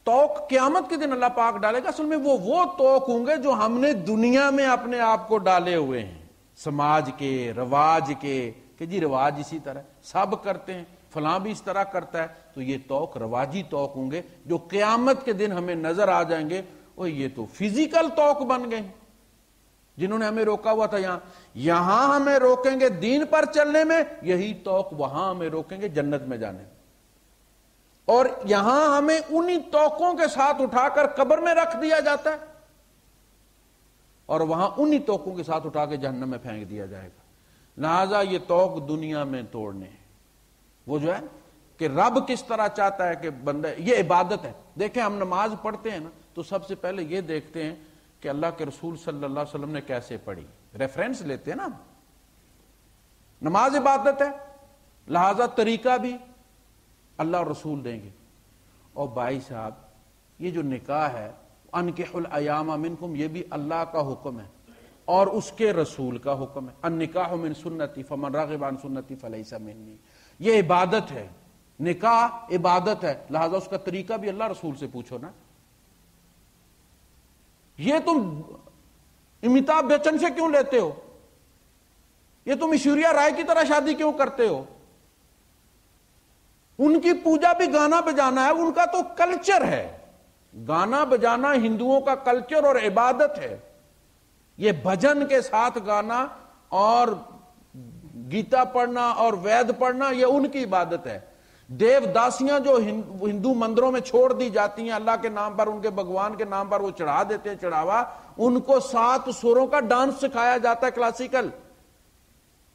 توق قیامت کے دن اللہ پاک ڈالے گا، اصل میں وہ توق ہوں گے جو ہم نے دنیا میں اپنے آپ کو ڈالے ہوئے ہیں، سماج کے، رواج کے، کہ جی رواج اسی طرح سب کرتے ہیں، فلاں بھی اس طرح کرتا ہے، تو یہ توق رواجی توق ہوں گے جو قیامت کے دن ہمیں نظر آ جائیں گے، اور یہ تو فزیکل توق بن گئے، جنہوں نے ہمیں روکا ہوا تھا یہاں ہمیں روکیں گے دین پر چلنے میں، یہی توق وہاں ہمیں روکیں گے جنت میں جانے میں، اور یہاں ہمیں انہی توقوں کے ساتھ اٹھا کر قبر میں رکھ دیا جاتا ہے، اور وہاں انہی توقوں کے ساتھ اٹھا کے جہنم میں پھینک دیا جائے گا۔ لہذا یہ توق دنیا میں توڑنے ہیں، وہ جو ہے کہ رب کس طرح چاہتا ہے کہ بندہ، یہ عبادت ہے۔ دیکھیں ہم نماز پڑھتے ہیں نا تو سب سے پہلے یہ دیکھتے ہیں کہ اللہ کے رسول صلی اللہ علیہ وسلم نے کیسے پڑھی، ریفرنس لیتے ہیں نا۔ نماز عبادت ہے، لہذا طریقہ بھی اللہ اور رسول دیں گے۔ اور بھائی صاحب، یہ جو نکاح ہے، انکحوا الایام منکم، یہ بھی اللہ کا حکم ہے اور اس کے رسول کا حکم ہے۔ النکاح من سنتی فمن رغب عن سنتی فلیس منی، یہ عبادت ہے، نکاح عبادت ہے، لہذا اس کا طریقہ بھی اللہ رسول سے پوچھو نا۔ یہ تم امیتابھ بچن سے کیوں لیتے ہو؟ یہ تم ایشوریا رائے کی طرح شادی کیوں کرتے ہو؟ ان کی پوجا بھی گانا بجانا ہے، ان کا تو کلچر ہے، گانا بجانا ہندوؤں کا کلچر اور عبادت ہے۔ یہ بھجن کے ساتھ گانا اور گیتا پڑھنا اور وید پڑھنا، یہ ان کی عبادت ہے۔ دیو داسیاں جو ہندو مندروں میں چھوڑ دی جاتی ہیں اللہ کے نام پر، ان کے بھگوان کے نام پر وہ چڑھا دیتے ہیں چڑھاوا، ان کو 7 سروں کا ڈانس سکھایا جاتا ہے کلاسیکل،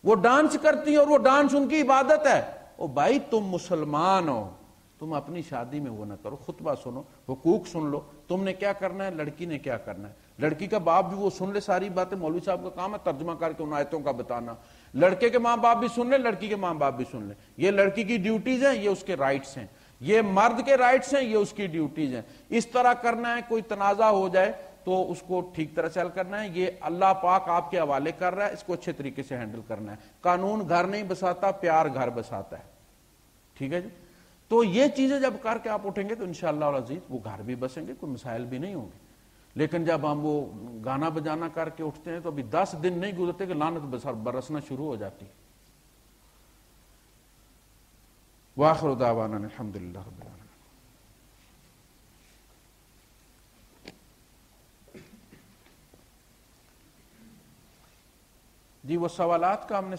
وہ ڈانس کرتی ہیں اور وہ ڈانس ان کی عبادت ہے۔ او بھائی تم مسلمان ہو، تم اپنی شادی میں وہ نہ کرو، خطبہ سنو، حقوق سن لو، تم نے کیا کرنا ہے، لڑکی نے کیا کرنا ہے، لڑکی کا باپ بھی وہ سن لے ساری باتیں، مولوی صاحب کا کام ہے ترجمہ کر کے ان آیتوں کا بتانا، لڑکے کے ماں باپ بھی سن لیں، لڑکی کے ماں باپ بھی سن لیں، یہ لڑکی کی ڈیوٹیز ہیں، یہ اس کے رائٹس ہیں، یہ مرد کے رائٹس ہیں، یہ اس کی ڈیوٹیز ہیں، اس طرح کرنا ہے۔ کوئی تنازع ہو جائے تو اس کو ٹھیک طرح سے حل کرنا ہے، یہ اللہ پاک آپ کے حوالے کر رہا ہے، اس کو اچھے طریقے سے ہینڈل کرنا ہے۔ قانون گھر نہیں بساتا، پیار گھر بساتا ہے، ٹھیک ہے جی۔ تو یہ چیزیں جب کر کے آپ اٹھیں گے تو انشاءاللہ العزیز وہ گھر بھی بسیں گے، کوئی مسائل بھی نہیں ہوں گے۔ لیکن جب ہم وہ گانا بجانا کر کے اٹھتے ہیں تو ابھی 10 دن نہیں گزرتے کہ لعنت برسنا شروع ہو جاتی۔ وآخر دعوانا الحمدللہ رب العالمین۔ جی وہ سوالات کا ہم نے